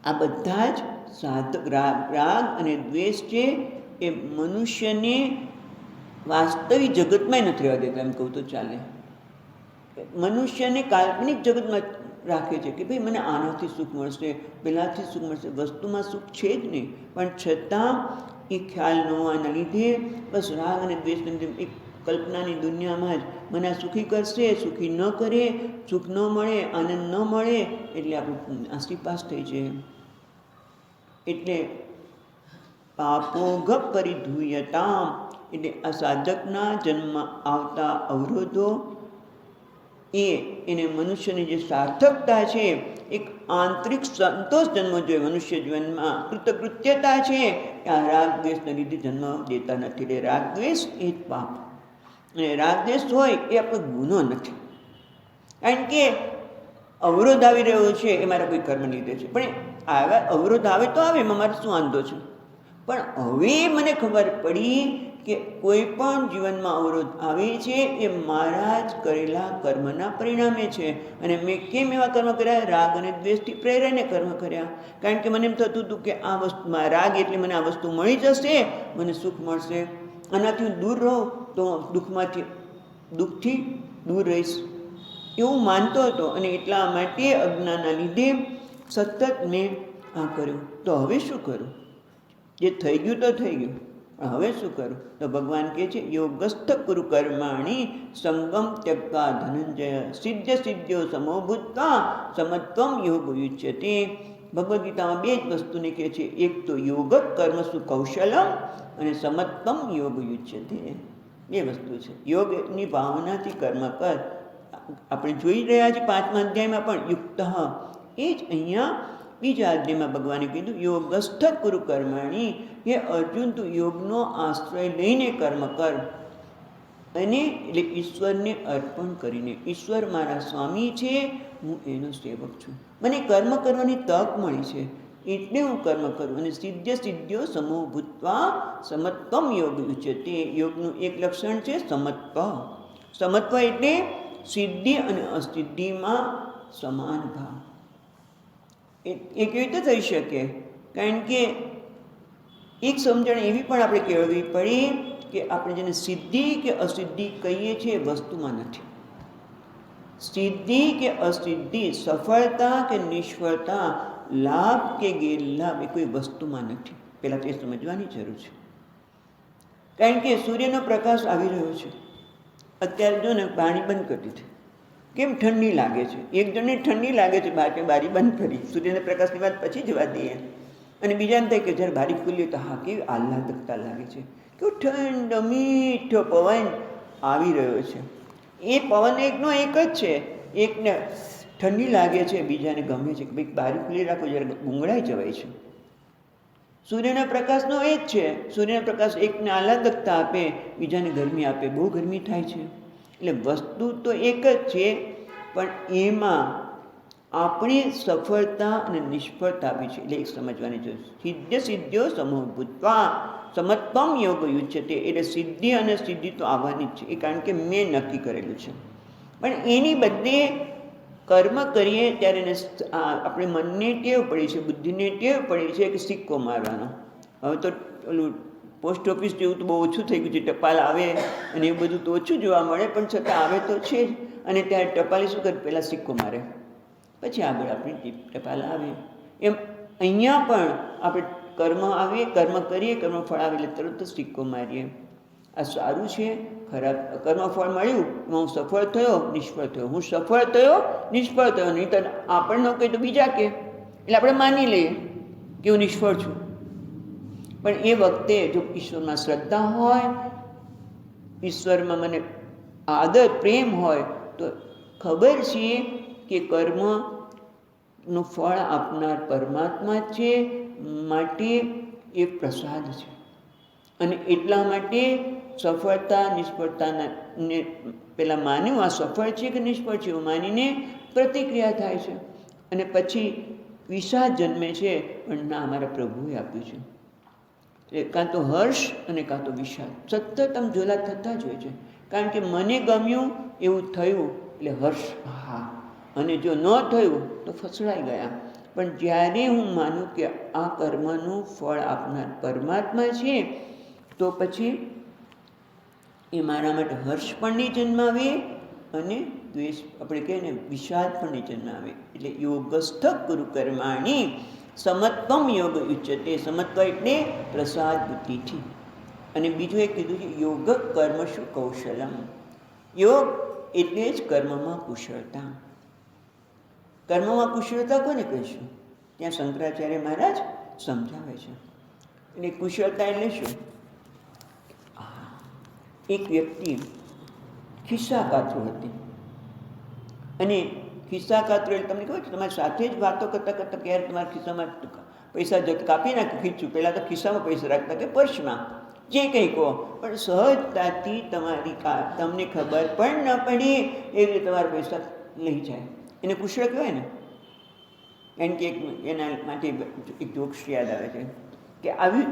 આ બધા જ સાધક રાગ અને દ્વેષ છે એ મનુષ્યને વાસ્તવિક જગતમાં નથી રહેવા દેતા. એમ કહું તો ચાલે. મનુષ્યને કાલ્પનિક જગતમાં રાખે છે કે ભાઈ મને આનાથી સુખ મળશે, પેલાથી સુખ મળશે. વસ્તુમાં સુખ છે જ નહીં, પણ છતાં એ ખ્યાલ ન હોવાના લીધે બસ રાગ અને દ્વેષની લીધે એક કલ્પનાની દુનિયામાં જ મને આ સુખી કરશે, સુખી ન કરે, સુખ ન મળે, આનંદ ન મળે, એટલે આપણું આસીપાસ થઈ જાય. એટલે પાપોઘ પરિધુયતામ એટલે આ સાધકના જન્મમાં આવતા અવરોધો એને મનુષ્યની જે સાર્થકતા છે, એક આંતરિક સંતોષ જન્મ જોઈએ મનુષ્ય જીવનમાં, કૃતકૃત્યતા છે કે આ રાગ દ્વેષને લીધે જન્મ દેતા નથી. એટલે રાગ દ્વેષ એ જ પાપ, અને રાગ દ્વેષ હોય એ આપણો ગુનો નથી. કારણ કે અવરોધ આવી રહ્યો છે એ મારા કોઈ કર્મ લીધે છે, પણ આવા અવરોધ આવે તો આવે, એમાં મારે શું વાંધો છે. પણ હવે મને ખબર પડી કે કોઈ પણ જીવનમાં અવરોધ આવે છે એ મારા જ કરેલા કર્મના પરિણામે છે. અને મેં કેમ એવા કર્મ કર્યા? રાગ અને દ્વેષથી પ્રેરાઈને કર્મ કર્યા. કારણ કે મને એમ થતું હતું કે આ વસ્તુમાં રાગ એટલે મને આ વસ્તુ મળી જશે, મને સુખ મળશે, આનાથી હું દૂર રહું તો દુઃખથી દૂર રહીશ, એવું માનતો હતો. અને એટલા માટે અજ્ઞાનના લીધે સતત મેં આ કર્યું. તો હવે શું કરું? જે થઈ ગયું તો થઈ ગયું, પણ હવે શું કરું? તો ભગવાન કહે છે યોગસ્થ કુરુ કર્માણી સંગમ ત્યક્તા ધનંજય સિદ્ધ સિદ્ધ્યો સમો ભૂત્વા સમત્વમ યોગ યુજ્યતે. ભગવદ્ ગીતામાં બે જ વસ્તુને કહે છે, એક તો યોગ કર્મસુ કૌશલમ અને સમત્વમ યોગ યુજ્યતે. બે વસ્તુ છે. યોગની ભાવનાથી કર્મ કર. આપણે જોઈ રહ્યા છીએ 5મા અધ્યાયમાં પણ યુક્ત, એ જ અહીંયા બીજા અધ્યાયમાં ભગવાને કીધું યોગસ્થ કુરુ કર્માણી. હે અર્જુન, તું યોગનો આશ્રય લઈને કર્મ કર, અને એટલે ઈશ્વરને અર્પણ કરીને. ઈશ્વર મારા સ્વામી છે, હું એનો સેવક છું, મને કર્મ કરવાની તક મળી છે એટલે હું કર્મ કરું. અને સિદ્ધ સિદ્ધ્યો સમો ભૂત્વા સમત્વમ યોગ ઉચ્યતે. યોગનું એક લક્ષણ છે સમત્વ. સમત્વ એટલે સિદ્ધિ અને અસિદ્ધિમાં સમાન ભાવ. એ કેવી રીતે થઈ શકે? કારણ કે એક સમજણ એવી પણ આપણે કેળવવી પડી કે આપણે જેને સિદ્ધિ કે અસિદ્ધિ કહીએ છીએ એ વસ્તુમાં નથી. સિદ્ધિ કે અસિદ્ધિ, સફળતા કે નિષ્ફળતા, લાભ કે ગેરલાભ એ કોઈ વસ્તુમાં નથી. પહેલાં તે સમજવાની જરૂર છે. કારણ કે સૂર્યનો પ્રકાશ આવી રહ્યો છે. અત્યારે જો ને પાણી બંધ કરી દીધી, કેમ ઠંડી લાગે છે? એક જણને ઠંડી લાગે છે, બારી બંધ કરી, સૂર્યના પ્રકાશની વાત પછી જવા દઈએ. અને બીજાને થાય કે જ્યારે બારી ખુલ્લી તો હા કેવી આહ્લાદકતા લાગે છે, કેવું ઠંડો મીઠો પવન આવી રહ્યો છે. એ પવન એકનો એક જ છે. એકને ઠંડી લાગે છે, બીજાને ગમે છે કે ભાઈ બારી ખુલ્લી રાખો, જ્યારે ગુંગળાઈ જવાય છે. સૂર્યના પ્રકાશનો એ જ છે. સૂર્યના પ્રકાશ એકને આહ્લાદકતા આપે, બીજાને ગરમી આપે, બહુ ગરમી થાય છે. એટલે વસ્તુ તો એક જ છે, પણ એમાં આપણી સફળતા અને નિષ્ફળતા આપી છે. એટલે એક સમજવાની જરૂર. સિદ્ધ સિદ્ધ્યો સમો ભૂત્વા સમત્વમ યોગ યુજ્યતે. એટલે સિદ્ધિ અને સિદ્ધિ તો આવવાની જ છે, એ કારણ કે મેં નક્કી કરેલું છે. પણ એની બદલે કર્મ કરીએ ત્યારે એને આપણે મનને ટેવ પડી છે, બુદ્ધિને ટેવ પડી છે કે સિક્કો મારવાનો. હવે તો ઓલું પોસ્ટ ઓફિસ જેવું તો બહુ ઓછું થઈ ગયું છે, ટપાલ આવે અને એ બધું તો ઓછું જોવા મળે, પણ છતાં આવે તો છે જ. અને ત્યારે ટપાલી શું કરે? પહેલાં સિક્કો મારે, પછી આગળ આપણી ટપાલ આવે. એમ અહીંયા પણ આપણે કર્મ આવીએ, કર્મ કરીએ, કર્મફળ આવે એટલે તરત જ સિક્કો મારીએ. આ સારું છે, ખરાબ? કર્મફળ મળ્યું, હું સફળ થયો, નિષ્ફળ થયો, હું સફળ થયો, નિષ્ફળ થયો. નહીં તો આપણને કહે તો બીજા કહે, એટલે આપણે માની લઈએ કે હું નિષ્ફળ છું. પણ એ વખતે જો ઈશ્વરમાં શ્રદ્ધા હોય, ઈશ્વરમાં મને આદર પ્રેમ હોય, તો ખબર છે કે કર્મનું ફળ આપનાર પરમાત્મા છે, માટે એ પ્રસાદ છે. અને એટલા માટે સફળતા નિષ્ફળતાને પેલા માન્યું આ સફળ છે કે નિષ્ફળ છે એવું માનીને પ્રતિક્રિયા થાય છે. અને પછી વિષાદ જન્મે છે, પણ ના, અમારા પ્રભુએ આપ્યું છે. કાં તો હર્ષ અને કાં તો વિષાદ સતત આમ ઝોલા થતા જ હોય છે. કારણ કે મને ગમ્યું એવું થયું એટલે હર્ષ, હા, અને જો ન થયું તો ફસડાઈ ગયા. પણ જ્યારે હું માનું કે આ કર્મનું ફળ આપનાર પરમાત્મા છે, તો પછી એ મારા માટે હર્ષ પણ નહીં જન્માવે અને દ્વેષ, આપણે કહીએ ને વિષાદ પણ નહીં જન્માવે. એટલે યોગસ્થ કુરુ કર્માણી સમત્વમ યોગ ઉચ્યતે. સમત્વ એટલે પ્રસાદ બુદ્ધિથી. અને બીજું એક કીધું છે યોગ કર્મશુ કૌશલમ. યોગ એટલે જ કર્મમાં કુશળતા. કર્મમાં કુશળતા કોને કહીશું? ત્યાં શંકરાચાર્ય મહારાજ સમજાવે છે. એટલે કુશળતા એટલે શું? એક વ્યક્તિ ખિસ્સા કાતરો હતી, અને ખિસ્સા કાતરો એટલે તમને ખબર છે, તમારી સાથે જ વાતો કરતાં કરતાં ક્યારે તમારા ખિસ્સામાં પૈસા કાપી નાખે ખીચું. પહેલાં તો ખિસ્સામાં પૈસા રાખતા કે પર્સમાં, જે કંઈ કહો, પણ સહજતાથી તમને ખબર પણ ન પડી એ રીતે તમારા પૈસા લઈ જાય. એને કુશળ કહેવાય ને. કારણ કે એના માટે એક જોક્સ યાદ આવે છે કે આવું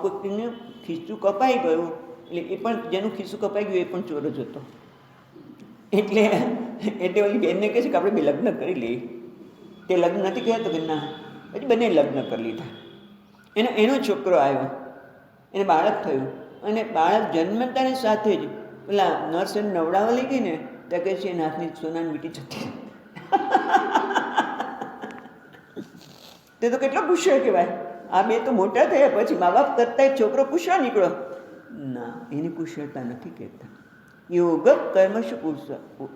કોઈને ખિસ્સું કપાઈ ગયું, એટલે એ પણ જેનું ખિસ્સું કપાઈ ગયું એ પણ ચોર જ હતો. એટલે ઓલી બેનને કહે છે કે આપણે બે લગ્ન કરી લઈએ. તે લગ્ન નથી કહેતો કે ના, પછી બંને લગ્ન કરી લીધા. એનો છોકરો આવ્યો, એને બાળક થયું, અને બાળક જન્મતાની સાથે જ પેલા નર્સ એને નવડાવવા લઈ ગઈ ને ત્યાં કહે છે એના હાથની સોનાની વીંટી જતી. તે તો કેટલો કુશળ કહેવાય. આ બે તો મોટા થયા પછી મા બાપ કરતા છોકરો કુશળ નીકળ્યો. ના, એની કુશળતા નથી કહેતા. યોગ કર્મશુ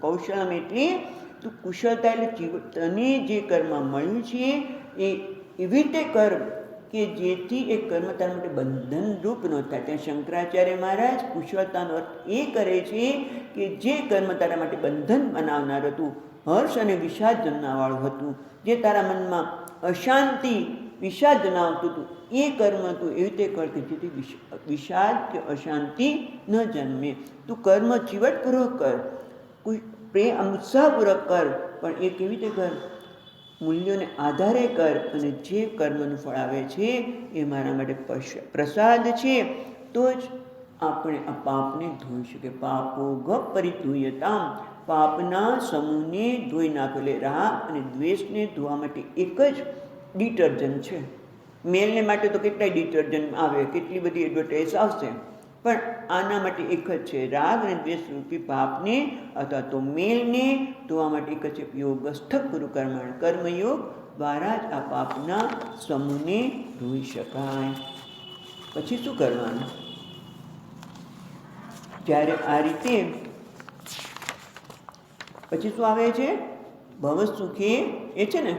કૌશલમ એટલે તું કુશળતા એટલે તને જે કર્મ મળ્યું છે એ એવી રીતે કર કે જેથી એ કર્મ તારા માટે બંધનરૂપ ન થાય. ત્યાં શંકરાચાર્ય મહારાજ કુશળતાનો અર્થ એ કરે છે કે જે કર્મ તારા માટે બંધન બનાવનાર હતું, હર્ષ અને વિષાદ જમનાવાળું હતું, જે તારા મનમાં અશાંતિ વિષાદ જણાવતું હતું, એ કર્મ તું એવી રીતે કર કે જેથી વિષાદ કે અશાંતિ ન જન્મે. તું કર્મ ચીવટપૂર્વક કર, પ્રેમ ઉત્સાહપૂર્વક કર, પણ એ કેવી રીતે કર? મૂલ્યોને આધારે કર, અને જે કર્મનું ફળ આવે છે એ મારા માટે પ્રસાદ છે, તો જ આપણે આ પાપને ધોઈ શકીએ. પાપો ગ પરિધુયતામ, પાપના સમૂહને ધોઈ નાખેલે. રાગ અને દ્વેષને ધોવા માટે એક જ ડિટર્જન્ટ છે. મેલને માટે તો કેટલાય ડિટર્જન્ટ આવે, કેટલી બધી એડવર્ટાઇઝ આવશે, પણ આના માટે એક જ છે. રાગ અને દ્વેષ રૂપી પાપને અથવા તો મેલને ધોવા માટે એક જ છે યોગસ્થ ગુરુ કર્મણ. કર્મયોગ દ્વારા જ આ પાપના સમૂહને ધોઈ શકાય. પછી શું કરવાનું? જ્યારે આ રીતે પછી શું આવે છે? ભવ સુખે, એ છે ને,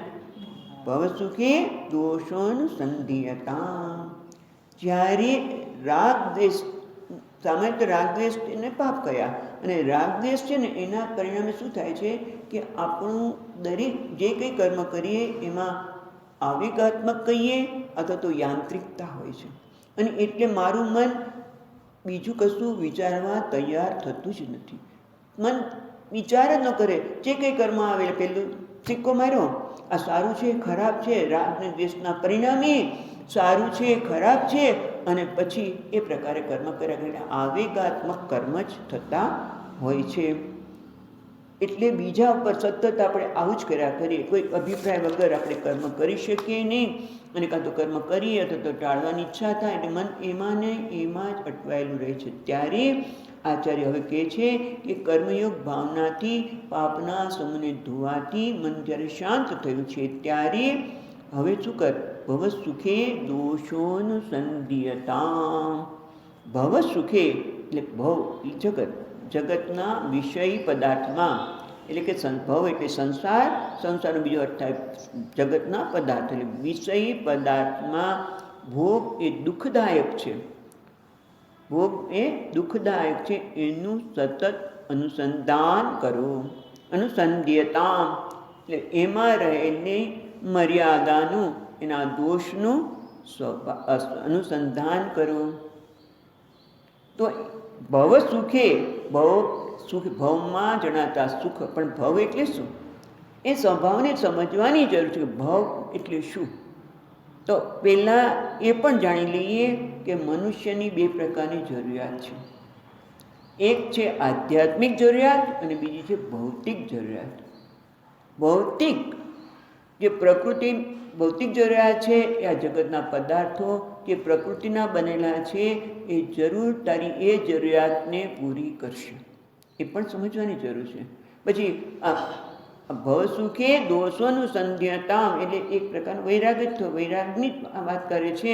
ભવ સુખે દોષોનુસંધિયતા. જ્યારે રાગ દ્વેષ, સામાન્ય તો રાગ દ્વેષ એને પાપ કયા, અને રાગ દ્વેષ છે ને એના પરિણામે શું થાય છે કે આપણું દરેક જે કંઈ કર્મ કરીએ એમાં આવેગાત્મક કહીએ અથવા તો યાંત્રિકતા હોય છે. અને એટલે મારું મન બીજું કશું વિચારવા તૈયાર થતું જ નથી. મન વિચાર જ ન કરે. જે કંઈ કર્મ આવે પેલું સિક્કો માર્યો, આ સારું છે ખરાબ છે, રાગ અને દ્વેષના પરિણામે સારું છે ખરાબ છે, અને પછી એ પ્રકારે કર્મ કર્યા કરીને આવેગાત્મક કર્મ જ થતા હોય છે. એટલે બીજા ઉપર સતત આપણે આવું જ કર્યા કરીએ, કોઈ અભિપ્રાય વગર આપણે કર્મ કરી શકીએ નહીં, અને કાં તો કર્મ કરીએ અથવા તો ટાળવાની ઈચ્છા થાય, એટલે મન એમાં ને એમાં જ અટવાયેલું રહે છે. ત્યારે આચાર્ય હવે કહે છે કે કર્મયોગ ભાવનાથી પાપના સમૂહને ધોવાથી મન જ્યારે શાંત થયું છે, ત્યારે હવે શું કર? ભવ સુખે દોષોનુસંધિયતા. ભવ સુખે એટલે ભવ જગત, જગતના વિષયી પદાર્થમાં, એટલે કે ભવ એટલે સંસાર, સંસારનો બીજો અર્થ થાય જગતના પદાર્થ, એટલે વિષયી પદાર્થમાં ભોગ એ દુઃખદાયક છે. ભોગ એ દુઃખદાયક છે, એનું સતત અનુસંધાન કરો. અનુસંધ્યતા એટલે એમાં રહેલી મર્યાદાનું, એના દોષનું અનુસંધાન કરો. તો ભવ સુખે, ભવ સુખ, ભવમાં જણાતા સુખ, પણ ભવ એટલે શું એ સ્વભાવને સમજવાની જરૂર છે. ભવ એટલે શું? તો પહેલાં એ પણ જાણી લઈએ કે મનુષ્યની બે પ્રકારની જરૂરિયાત છે. એક છે આધ્યાત્મિક જરૂરિયાત અને બીજી છે ભૌતિક જરૂરિયાત. ભૌતિક જે પ્રકૃતિ, ભૌતિક જરૂરિયાત છે એ આ જગતના પદાર્થો જે પ્રકૃતિના બનેલા છે એ જરૂર તારી એ જરૂરિયાતને પૂરી કરશે, એ પણ સમજવાની જરૂર છે. પછી આ ભવ સુખે દોષોનુસંધ્યતા એટલે એક પ્રકારનો વૈરાગ જ થયો, વૈરાગની વાત કરે છે.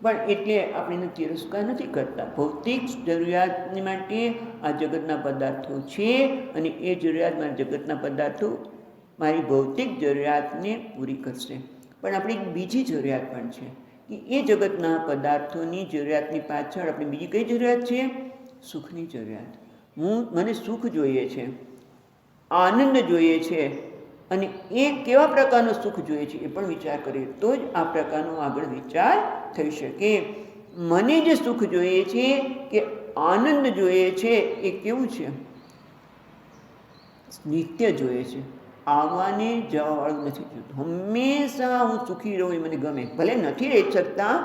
પણ એટલે આપણે એનો તિરસ્કાર નથી કરતા. ભૌતિક જરૂરિયાતની માટે આ જગતના પદાર્થો છે, અને એ જરૂરિયાત મારા જગતના પદાર્થો મારી ભૌતિક જરૂરિયાતને પૂરી કરશે. પણ આપણી બીજી જરૂરિયાત પણ છે કે એ જગતના પદાર્થોની જરૂરિયાતની પાછળ આપણી બીજી કઈ જરૂરિયાત છે? સુખની જરૂરિયાત. મને સુખ જોઈએ છે. આનંદ જોઈએ છે અને એ કેવા પ્રકારનું સુખ જોઈએ છે એ પણ વિચાર કરીએ તો જ આ પ્રકારનો આગળ વિચાર થઈ શકે. મને જે સુખ જોઈએ છે કે આનંદ જોઈએ છે એ કેવું છે? નિત્ય જોઈએ છે, આવવાને જવાવાળું નથી જોતું. હંમેશા હું સુખી રહું એ મને ગમે. ભલે નથી રહી શકતા,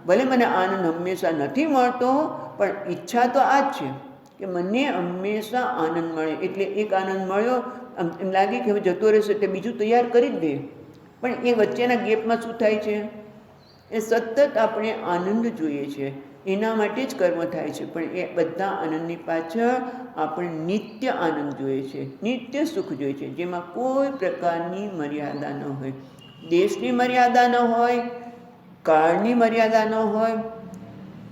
ભલે મને આનંદ હંમેશા નથી મળતો, પણ ઈચ્છા તો આ જ છે કે મને હંમેશા આનંદ મળે. એટલે એક આનંદ મળ્યો એમ લાગે કે હવે જતો રહેશે તે બીજું તૈયાર કરી જ દે. પણ એ વચ્ચેના ગેપમાં શું થાય છે? એ સતત આપણે આનંદ જોઈએ છે, એના માટે જ કર્મ થાય છે. પણ એ બધા આનંદની પાછળ આપણે નિત્ય આનંદ જોઈએ છે, નિત્ય સુખ જોઈએ છે, જેમાં કોઈ પ્રકારની મર્યાદા ન હોય. દેશની મર્યાદા ન હોય, કાળની મર્યાદા ન હોય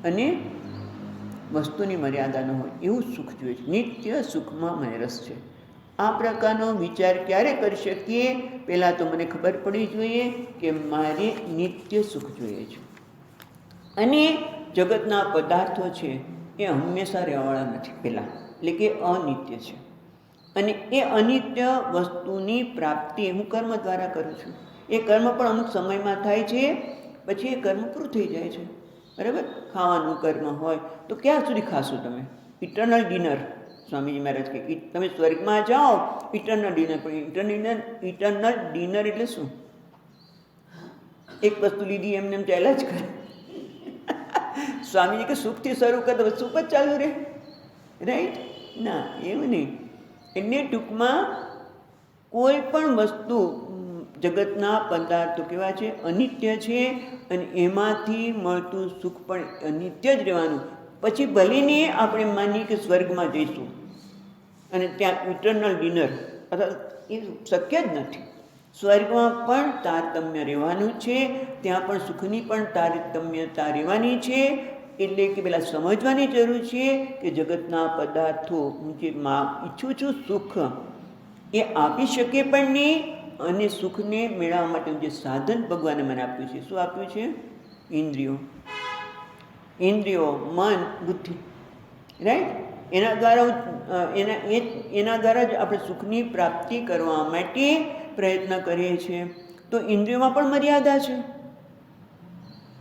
અને વસ્તુની મર્યાદા ન હોય, એવું સુખ જોઈએ છે. નિત્ય સુખમાં મને રસ છે. આ પ્રકારનો વિચાર ક્યારે કરી શકીએ? પહેલાં તો મને ખબર પડી જોઈએ કે મારે નિત્ય સુખ જોઈએ છે. અને જગતના પદાર્થો છે એ હંમેશા રહેવાવાળા નથી પહેલાં, એટલે કે અનિત્ય છે. અને એ અનિત્ય વસ્તુની પ્રાપ્તિ હું કર્મ દ્વારા કરું છું. એ કર્મ પણ અમુક સમયમાં થાય છે, પછી એ કર્મ પૂરું થઈ જાય છે. બરાબર? ખાવાનું કર્મ હોય તો ક્યાં સુધી ખાશો તમે? Eternal dinner. સ્વામીજી મહારાજ કહે તમે સ્વર્ગમાં જાઓ ઇટરનલ ડિનર, પણ ઇટરનલ ડિનર એટલે શું? એક વસ્તુ લીધી એમને એમ ચાલ્યા જ કરે. સ્વામીજી કે સુખથી શરૂ કરે તો સુખ જ ચાલુ રહે, રાઈટ? ના, એવું નહીં. એટલે ટૂંકમાં કોઈ પણ વસ્તુ, જગતના પદાર્થો કેવા છે? અનિત્ય છે. અને એમાંથી મળતું સુખ પણ અનિત્ય જ રહેવાનું. પછી ભલેને આપણે માનીએ કે સ્વર્ગમાં જઈશું અને ત્યાં ઇટરનલ ડિનર, અથવા એ શક્ય જ નથી. સ્વર્ગમાં પણ તારતમ્ય રહેવાનું છે, ત્યાં પણ સુખની પણ તારતમ્યતા રહેવાની છે. એટલે કે પહેલાં સમજવાની જરૂર છે કે જગતના પદાર્થો જે ઈચ્છું છું સુખ એ આપી શકે પણ નહીં. અને સુખને મેળવવા માટેનું જે સાધન ભગવાને મને આપ્યું છે, શું આપ્યું છે? ઇન્દ્રિયો. ઇન્દ્રિયો, મન, બુદ્ધિ, રાઈટ? એના દ્વારા જ આપણે સુખની પ્રાપ્તિ કરવા માટે પ્રયત્ન કરીએ છીએ. તો ઇન્દ્રિયોમાં પણ મર્યાદા છે.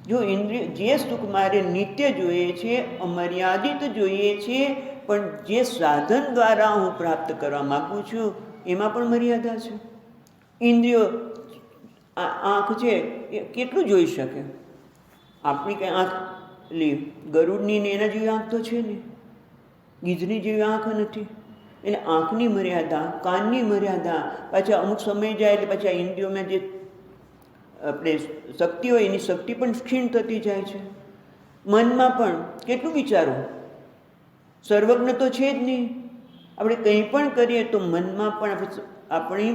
જો ઇન્દ્રિય, જે સુખ મારે નિત્ય જોઈએ છે, અમર્યાદિત જોઈએ છે, પણ જે સાધન દ્વારા હું પ્રાપ્ત કરવા માગું છું એમાં પણ મર્યાદા છે. ઇન્દ્રિયો, આંખ છે એ કેટલું જોઈ શકે? આપણી કંઈ આંખ ગરુડની ને એના જેવી આંખ તો છે ને, ગીધની જેવી આંખ નથી. એટલે આંખની મર્યાદા, કાનની મર્યાદા, પાછા અમુક સમય જાય એટલે પાછા ઇન્દ્રિયોમાં જે આપણે શક્તિ હોય એની શક્તિ પણ ક્ષીણ થતી જાય છે. મનમાં પણ કેટલું વિચારો, સર્વજ્ઞ તો છે જ નહીં. આપણે કંઈ પણ કરીએ તો મનમાં પણ આપણે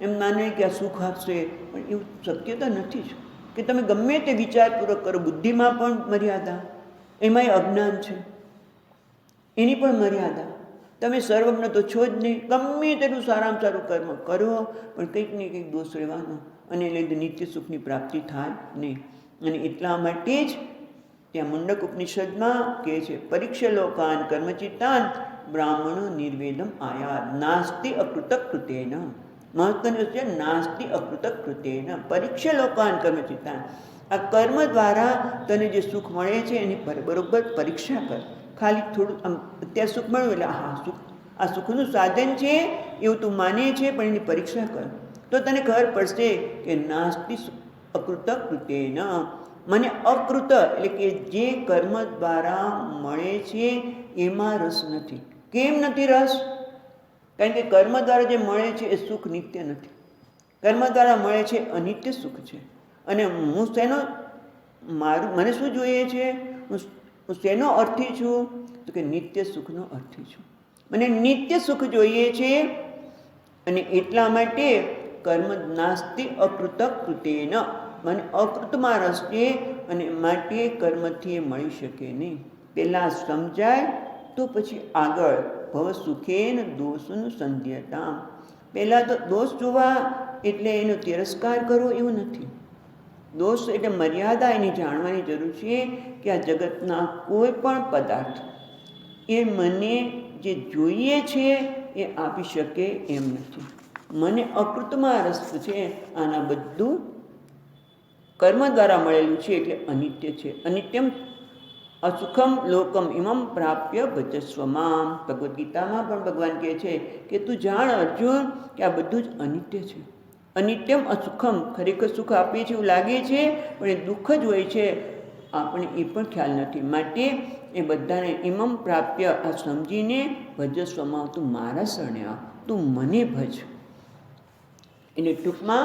એમ માને કે આ સુખ આપશે, પણ એવું શક્યતા નથી જ કે તમે ગમે તે વિચારપૂર્વક કરો. બુદ્ધિમાં પણ મર્યાદા, એમાંય અજ્ઞાન છે, એની પણ મર્યાદા. તમે સર્વજ્ઞ તો છો જ નહીં. ગમે તેટલું સારામાં સારું કર્મ કરો પણ કંઈક ને કંઈક દોષ રહેવાનો, અને એ લીધે નિત્ય સુખની પ્રાપ્તિ થાય નહીં. અને એટલા માટે જ ત્યાં મુંડક ઉપનિષદમાં કહે છે, પરીક્ષ લોકાન કર્મચિત્તાન બ્રાહ્મણો નિર્વેદમ આયાત નાસ્તિ અકૃતક કૃતેન. મહત્વનું છે નાસ્તિ અકૃતક કૃતેન. પરીક્ષ લોકાન કર્મચિત્તાન. આ કર્મ દ્વારા તને જે સુખ મળે છે એની બરોબર પરીક્ષા કર. ખાલી થોડું આમ અત્યારે સુખ મળ્યું એટલે હા સુખ, આ સુખનું સાધન છે એવું તું માને છે, પણ એની પરીક્ષા કર તો તને ખબર પડશે કે નાસ્તિ અકૃતક કૃતેન. મને અકૃત એટલે કે જે કર્મ દ્વારા મળે છે એમાં રસ નથી. કેમ નથી રસ? કારણ કે કર્મ દ્વારા જે મળે છે એ સુખ નિત્ય નથી. કર્મ દ્વારા મળે છે અનિત્ય સુખ છે. અને હું શેનો, મને શું જોઈએ છે? હું શેનો અર્થી છું? તો કે નિત્ય સુખનો અર્થી છું. મને નિત્ય સુખ જોઈએ છે. અને એટલા માટે કર્મ નાસ્તિ અકૃતક કૃતેન. મને અકૃતમાં રસ છે અને માટે કર્મથી એ મળી શકે નહીં. પહેલાં સમજાય તો પછી આગળ ભવ સુખેન દોષનું સંધ્યતામ. પહેલાં તો દોષ જોવા એટલે એનો તિરસ્કાર કરવો એવું નથી. દોષ એટલે મર્યાદા એની જાણવાની જરૂર છે કે આ જગતના કોઈ પણ પદાર્થ એ મને જે જોઈએ છે એ આપી શકે એમ નથી. મને અકૃતમાં રસ છે, આના બધું કર્મ દ્વારા મળેલું છે એટલે અનિત્ય છે. અનિત્યમ અસુખમ લોકમ ઇમમ પ્રાપ્ય ભજસ્વમામ. ભગવદ્ ગીતામાં પણ ભગવાન કહે છે કે તું જાણ અર્જુન કે આ બધું જ અનિત્ય છે. અનિત્યમ અસુખમ, ખરેખર સુખ આપે છે એવું લાગે છે પણ એ દુઃખ જ હોય છે, આપણે એ પણ ખ્યાલ નથી. માટે એ બધાને ઇમમ પ્રાપ્ય આ સમજીને ભજસ્વમાં, તું મારા શરણે આવ, તું મને ભજ. એટલે ટૂંકમાં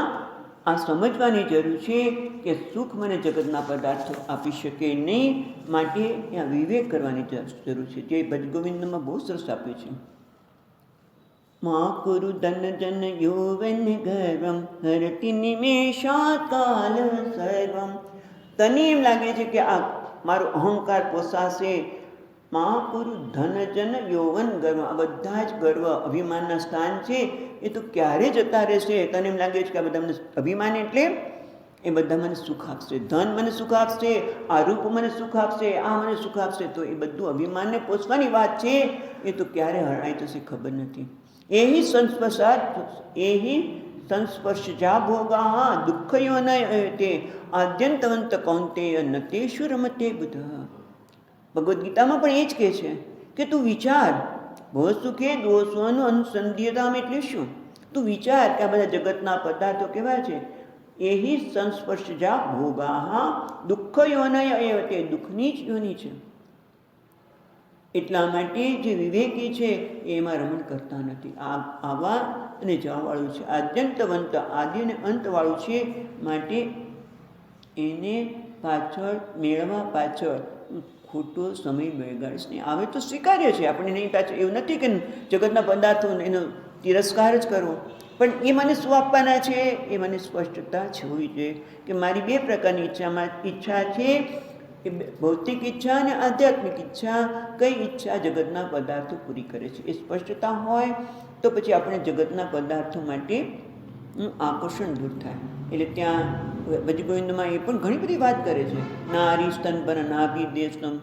આ સમજવાની જરૂર છે કે સુખ મને જગતના પદાર્થો આપી શકે નહીં, માટે આ વિવેક કરવાની જરૂર છે. જે ભજગોવિંદમાં બહુ સરસ આપ્યું છે. મા કુરુ ધન જન યૌવન ગર્વમ હરતિ નિમેષાત કાલ સર્વમ. તને એમ લાગે છે કે આ મારો અહંકાર પોસાશે. મા કુરુ ધન જન યૌવન ગર્વ, આ બધા જ ગર્વ અભિમાનના સ્થાન છે, એ તો ક્યારે જતા રહેશે. તને એમ લાગે છે કે આ બધા મને અભિમાન એટલે એ બધા મને સુખ આપશે, ધન મને સુખ આપશે, આ રૂપ મને સુખ આપશે, આ મને સુખ આપશે. તો એ બધું અભિમાનને પોષવાની વાત છે, એ તો ક્યારે હરાઈ જશે ખબર નથી. એહી સંસ્પર્શજા ભોગા દુઃખયો ન તે આદ્યંતવંત કૌંતેય નતેષુ રમતે બુધ. ભગવદ્ ગીતામાં પણ એ જ કહે છે કે તું વિચાર, ભવ સુખે દોષોનું અનુસંધ્યતામ એટલે શું? તું વિચાર કે આ બધા જગતના પદાર્થો કેવા છે. એહી સંસ્પર્શજા ભોગા દુઃખયોનય એવ, તે દુઃખની જ યોની છે. એટલા માટે જે વિવેકી છે એમાં રમણ કરતા નથી. આવા અને જવાવાળું છે, આદ્યંતવંત, આદિ અને અંતવાળું છે. માટે એને પાછળ મેળવવા પાછળ ખોટો સમય બગાડીશ નહીં. આવે તો સ્વીકાર્ય છે આપણે, નહીં પાછળ એવું નથી કે જગતના પદાર્થો એનો તિરસ્કાર જ કરવો, પણ એ મને શું આપવાના છે એ મને સ્પષ્ટતા છે હોવી જોઈએ કે મારી બે પ્રકારની ઈચ્છા છે, એ ભૌતિક ઈચ્છા અને આધ્યાત્મિક ઈચ્છા. કઈ ઈચ્છા જગતના પદાર્થો પૂરી કરે છે એ સ્પષ્ટતા હોય તો પછી આપણે જગતના પદાર્થો માટે આકર્ષણ દૂર થાય. એટલે ત્યાં ભજગોવિંદમાં એ પણ ઘણી બધી વાત કરે છે. નારી સ્તન પર નાભી દેશમ,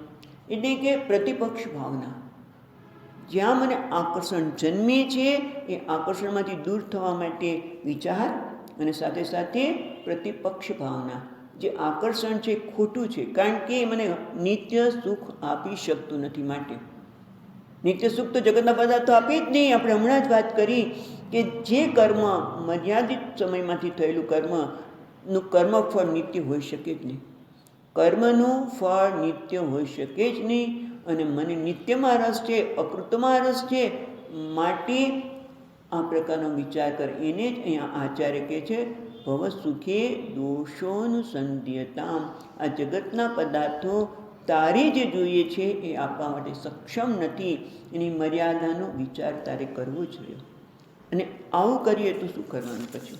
એટલે કે પ્રતિપક્ષ ભાવના. જ્યાં મને આકર્ષણ જન્મે છે એ આકર્ષણમાંથી દૂર થવા માટે વિચાર, અને સાથે સાથે પ્રતિપક્ષ ભાવના. જે આકર્ષણ છે ખોટું છે, કારણ કે મને નિત્ય સુખ આપી શકતું નથી. માટે નિત્ય સુખ તો જગતના પદાર્થો આપી જ નહીં. આપણે હમણાં જ વાત કરી કે જે કર્મ મર્યાદિત સમયમાંથી થયેલું કર્મનું કર્મફળ નિત્ય હોઈ શકે જ નહીં. કર્મનું ફળ નિત્ય હોઈ શકે જ નહીં. અને મને નિત્યમાં રસ છે, અકૃતમાં રસ છે, માટે આ પ્રકારનો વિચાર કરે. એને જ અહીંયા આચાર્ય કહે છે ભવ સુખે દોષોનુસંધ્યતામ. આ જગતના પદાર્થો તારે જે જોઈએ છે એ આપવા માટે સક્ષમ નથી. એની મર્યાદાનો વિચાર તારે કરવો જોઈએ. અને આવું કરીએ તો શું કરવાનું પછી?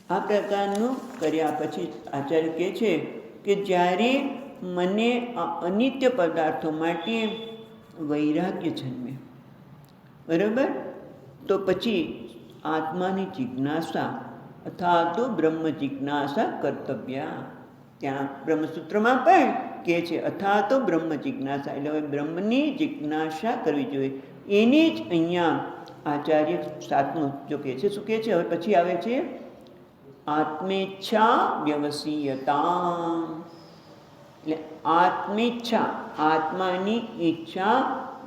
આ પ્રકારનું કર્યા પછી આચાર્ય કહે છે કે જ્યારે મને આ અનિત્ય પદાર્થો માટે વૈરાગ્ય જન્મે, બરાબર, તો પછી આત્માની જિજ્ઞાસા અથવા તો બ્રહ્મ જિજ્ઞાસા કર્તવ્યા. ત્યાં બ્રહ્મસૂત્રમાં પણ કહે છે અથવા તો બ્રહ્મ જિજ્ઞાસા, એટલે હવે બ્રહ્મની જિજ્ઞાસા કરવી જોઈએ. એને જ અહીંયા આચાર્ય સાતમું જો કહે છે. શું કહે છે હવે પછી આવે છે આત્મેચ્છા વ્યવસીયતા. એટલે આત્મેચ્છા, આત્માની ઈચ્છા,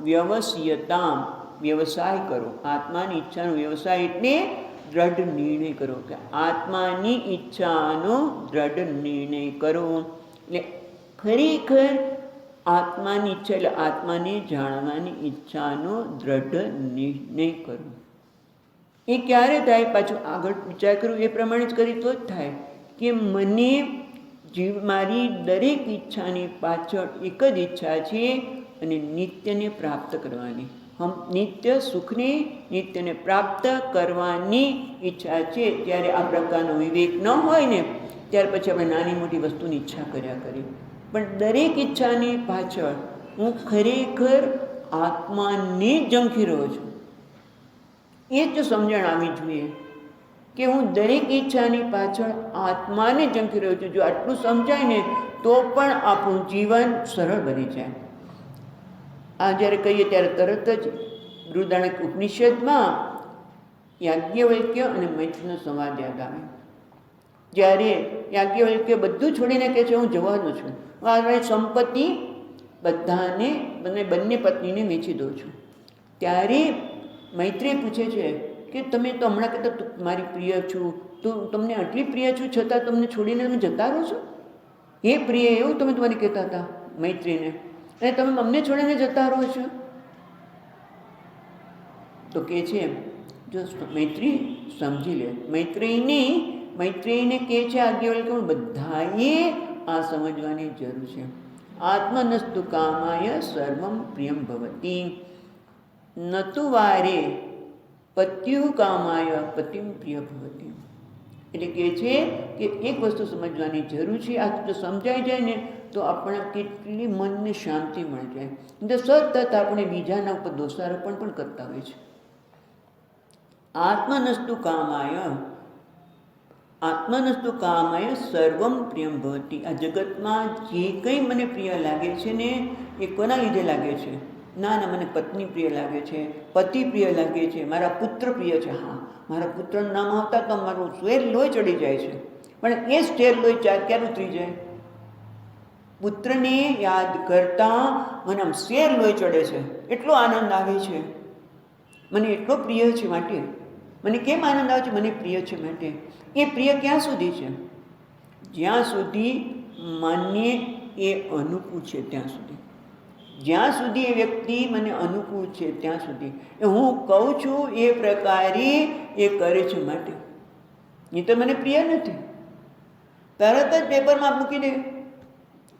વ્યવસીયતા, વ્યવસાય કરો. આત્માની ઈચ્છાનો વ્યવસાય એટલે દ્રઢ નિર્ણય કરો કે આત્માની ઈચ્છાનો દ્રઢ નિર્ણય કરો. એટલે ખરેખર આત્માની ઈચ્છા એટલે આત્માને જાણવાની ઈચ્છાનો દ્રઢ નિર્ણય કરો. એ ક્યારે થાય? પાછું આગળ વિચાર કરું એ પ્રમાણે જ કરી તો જ થાય કે મને મારી દરેક ઈચ્છાની પાછળ એક જ ઈચ્છા છે, અને નિત્યને પ્રાપ્ત કરવાની. નિત્ય સુખને, નિત્યને પ્રાપ્ત કરવાની ઈચ્છા છે. ત્યારે આ પ્રકારનો વિવેક ન હોય ને ત્યાર પછી આપણે નાની મોટી વસ્તુની ઈચ્છા કર્યા કરીએ. પણ દરેક ઈચ્છાની પાછળ હું ખરેખર આત્માને ઝંખી રહ્યો છું. એ જ સમજણ આવી જોઈએ કે હું દરેક ઈચ્છાની પાછળ આત્માને ઝંખી રહ્યો છું. જો આટલું સમજાય ને તો પણ આપણું જીવન સરળ બની જાય. આ જ્યારે કહીએ ત્યારે તરત જ બૃહદારણ્યક ઉપનિષદમાં યાજ્ઞવલ્ક્ય અને મૈત્રીનો સંવાદ યાદ આવે. જ્યારે યાજ્ઞવલ્ક્ય બધું છોડીને કહે છે હું જવાનો છું, મારી સંપત્તિ બધાને બંને પત્નીને વેચી દઉં છું. ત્યારે મૈત્રી પૂછે છે કે તમે તો હમણાં કહેતા મારી પ્રિય છું, તો તમને આટલી પ્રિય છું છતાં તમને છોડીને તમે જતા રહો છો? એ પ્રિય એવું તમે તમારે કહેતા હતા મૈત્રીને, અને તમે અમને છોડીને જતા રહો છો? તો કહે છે જો મૈત્રી સમજી લે. મૈત્રીને કહે છે આજ્ઞવલ્ક્ય બધાએ આ સમજવાની જરૂર છે. આત્મનસ્તુ કામાય સર્વમ પ્રિયમ ભવતી નતુ વારે પત્યુ કામાય પતિમ પ્રિય ભવતી. એટલે કહે છે કે એક વસ્તુ સમજવાની જરૂર છે. આ જો સમજાઈ જાય ને તો આપણા કેટલી મનને શાંતિ મળી જાય. તો સતત આપણે બીજાના ઉપર દોષારોપણ પણ કરતા હોય છે. આત્મનસ્તુ કામાય સર્વમ પ્રિયમ ભવતી. આ જગતમાં જે કંઈ મને પ્રિય લાગે છે ને એ કોના લીધે લાગે છે? ના મને પત્ની પ્રિય લાગે છે, પતિ પ્રિય લાગે છે, મારા પુત્ર પ્રિય છે. હા, મારા પુત્રનું નામ આવતા તો મારું શેર લોહી ચડી જાય છે, પણ એ શેર લોહી ક્યારે ઉતરી જાય? પુત્રને યાદ કરતા મને આમ શેર લોહી ચડે છે, એટલો આનંદ આવે છે, મને એટલો પ્રિય છે. માટે મને કેમ આનંદ આવે છે? મને પ્રિય છે માટે. એ પ્રિય ક્યાં સુધી છે? જ્યાં સુધી મને એ અનુકૂળ છે ત્યાં સુધી. જ્યાં સુધી એ વ્યક્તિ મને અનુકૂળ છે ત્યાં સુધી હું કહું છું એ પ્રકારે એ કરે છે માટે. એ તો મને પ્રિય નથી, તરત જ પેપરમાં મૂકી દે,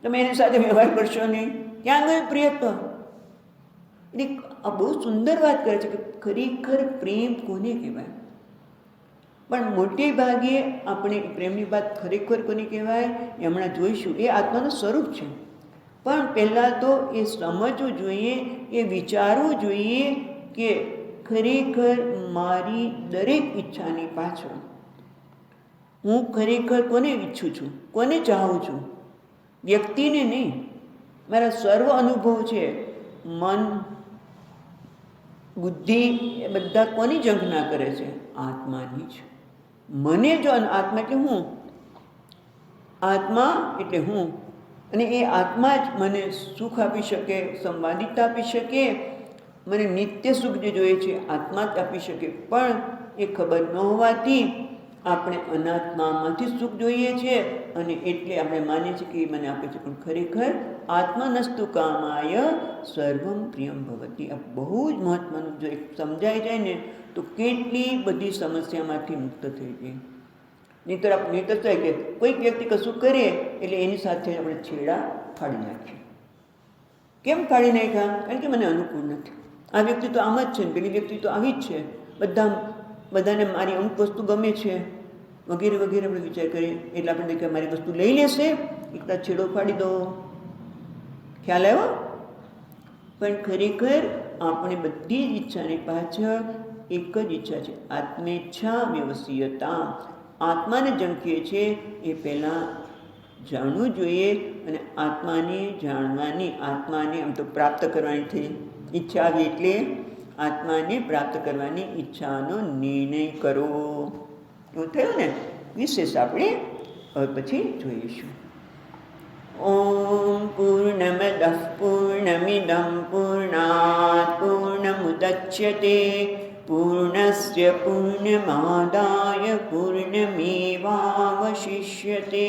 તમે એની સાથે વ્યવહાર કરશો નહીં. ક્યાં ગયું પ્રિયત્વ? એટલે આ બહુ સુંદર વાત કરે છે કે ખરેખર પ્રેમ કોને કહેવાય. પણ મોટે ભાગે આપણે પ્રેમની વાત ખરેખર કોને કહેવાય એ હમણાં જોઈશું. એ આત્માનું સ્વરૂપ છે. પણ પહેલાં તો એ સમજવું જોઈએ, એ વિચારવું જોઈએ કે ખરેખર મારી દરેક ઈચ્છાની પાછળ હું ખરેખર કોને ઈચ્છું છું, કોને ચાહું છું? વ્યક્તિને નહીં. મારા સર્વ અનુભવ છે, મન, બુદ્ધિ, એ બધા કોની ઝંખના કરે છે? આત્માની જ. મને જો આત્મા એટલે હું, આત્મા એટલે હું, અને એ આત્મા જ મને સુખ આપી શકે, સંવાદિતા આપી શકે, મને નિત્ય સુખ જે જોઈએ છે આત્મા જ આપી શકે. પણ એ ખબર ન હોવાથી આપણે અનાત્મામાંથી સુખ જોઈએ છે, અને એટલે આપણે માનીએ છીએ કે એ મને આપે છે. પણ ખરેખર આત્મનસ્તુ કામાય સર્વમ પ્રિયમ ભવતી. આ બહુ જ મહત્વનું જો એક સમજાઈ જાય ને તો કેટલી બધી સમસ્યામાંથી મુક્ત થઈ જાય. નહીંતર થાય કે કોઈક વ્યક્તિ કશું કરે એટલે એની સાથે આપણે છેડા ફાડી નાખીએ. કેમ ફાડી નાખ્યા? કારણ કે મને અનુકૂળ નથી. આ વ્યક્તિ તો આમ જ છે, પેલી વ્યક્તિ તો આવી જ છે, બધાને મારી અમુક વસ્તુ ગમે છે, વગેરે વગેરે આપણે વિચાર કરીએ. એટલે આપણે કે મારી વસ્તુ લઈ લેશે, એકલા છેડો ફાડી દો. ખ્યાલ આવ્યો? પણ ખરેખર આપણે બધી જ ઈચ્છાની પાછળ એક જ ઈચ્છા છે, આત્મેચ્છા વ્યવસીયતા. આત્માને ઝંખીએ છીએ એ પહેલાં જાણવું જોઈએ, અને આત્માને જાણવાની, આત્માને આમ તો પ્રાપ્ત કરવાની થઈ ઈચ્છા આવી, એટલે આત્માને પ્રાપ્ત કરવાની ઈચ્છાનો નિર્ણય કરો. એવું થયું ને? વિશેષ આપણે હવે પછી જોઈશું. ઓમ પૂર્ણમદઃ પૂર્ણમિદં પૂર્ણાત પૂર્ણમુદચ્યતે પૂર્ણસ્ય પૂર્ણમાદાય પૂર્ણમેવાવશિષ્યતે.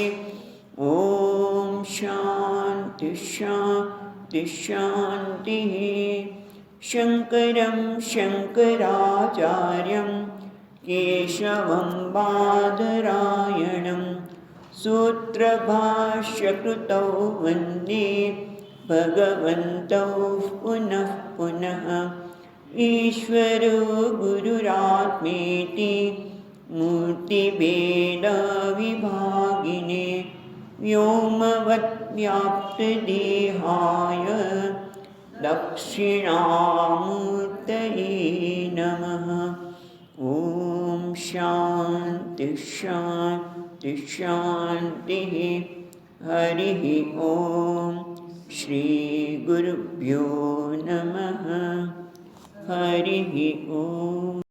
ઓમ શાંતિ શાંતિ શાંતિ. શંકરં શંકરાચાર્યં કેશવં બાદરાયણં સૂત્રભાષ્યકૃતૌ વંદે ભગવन्तૌ પુનઃ પુનઃ. ઈશ્વરો ગુરુરાત્મેતિ મૂર્તિભેદવિભાગિને વ્યોમવદ્વ્યાપ્તદેહાય દક્ષિણામૂર્તયે નમઃ. ઓમ શાંતિ શાંતિ શાંતિ. હરિ ઓમ. શ્રી ગુરુભ્યો નમઃ. હરિ ઓમ.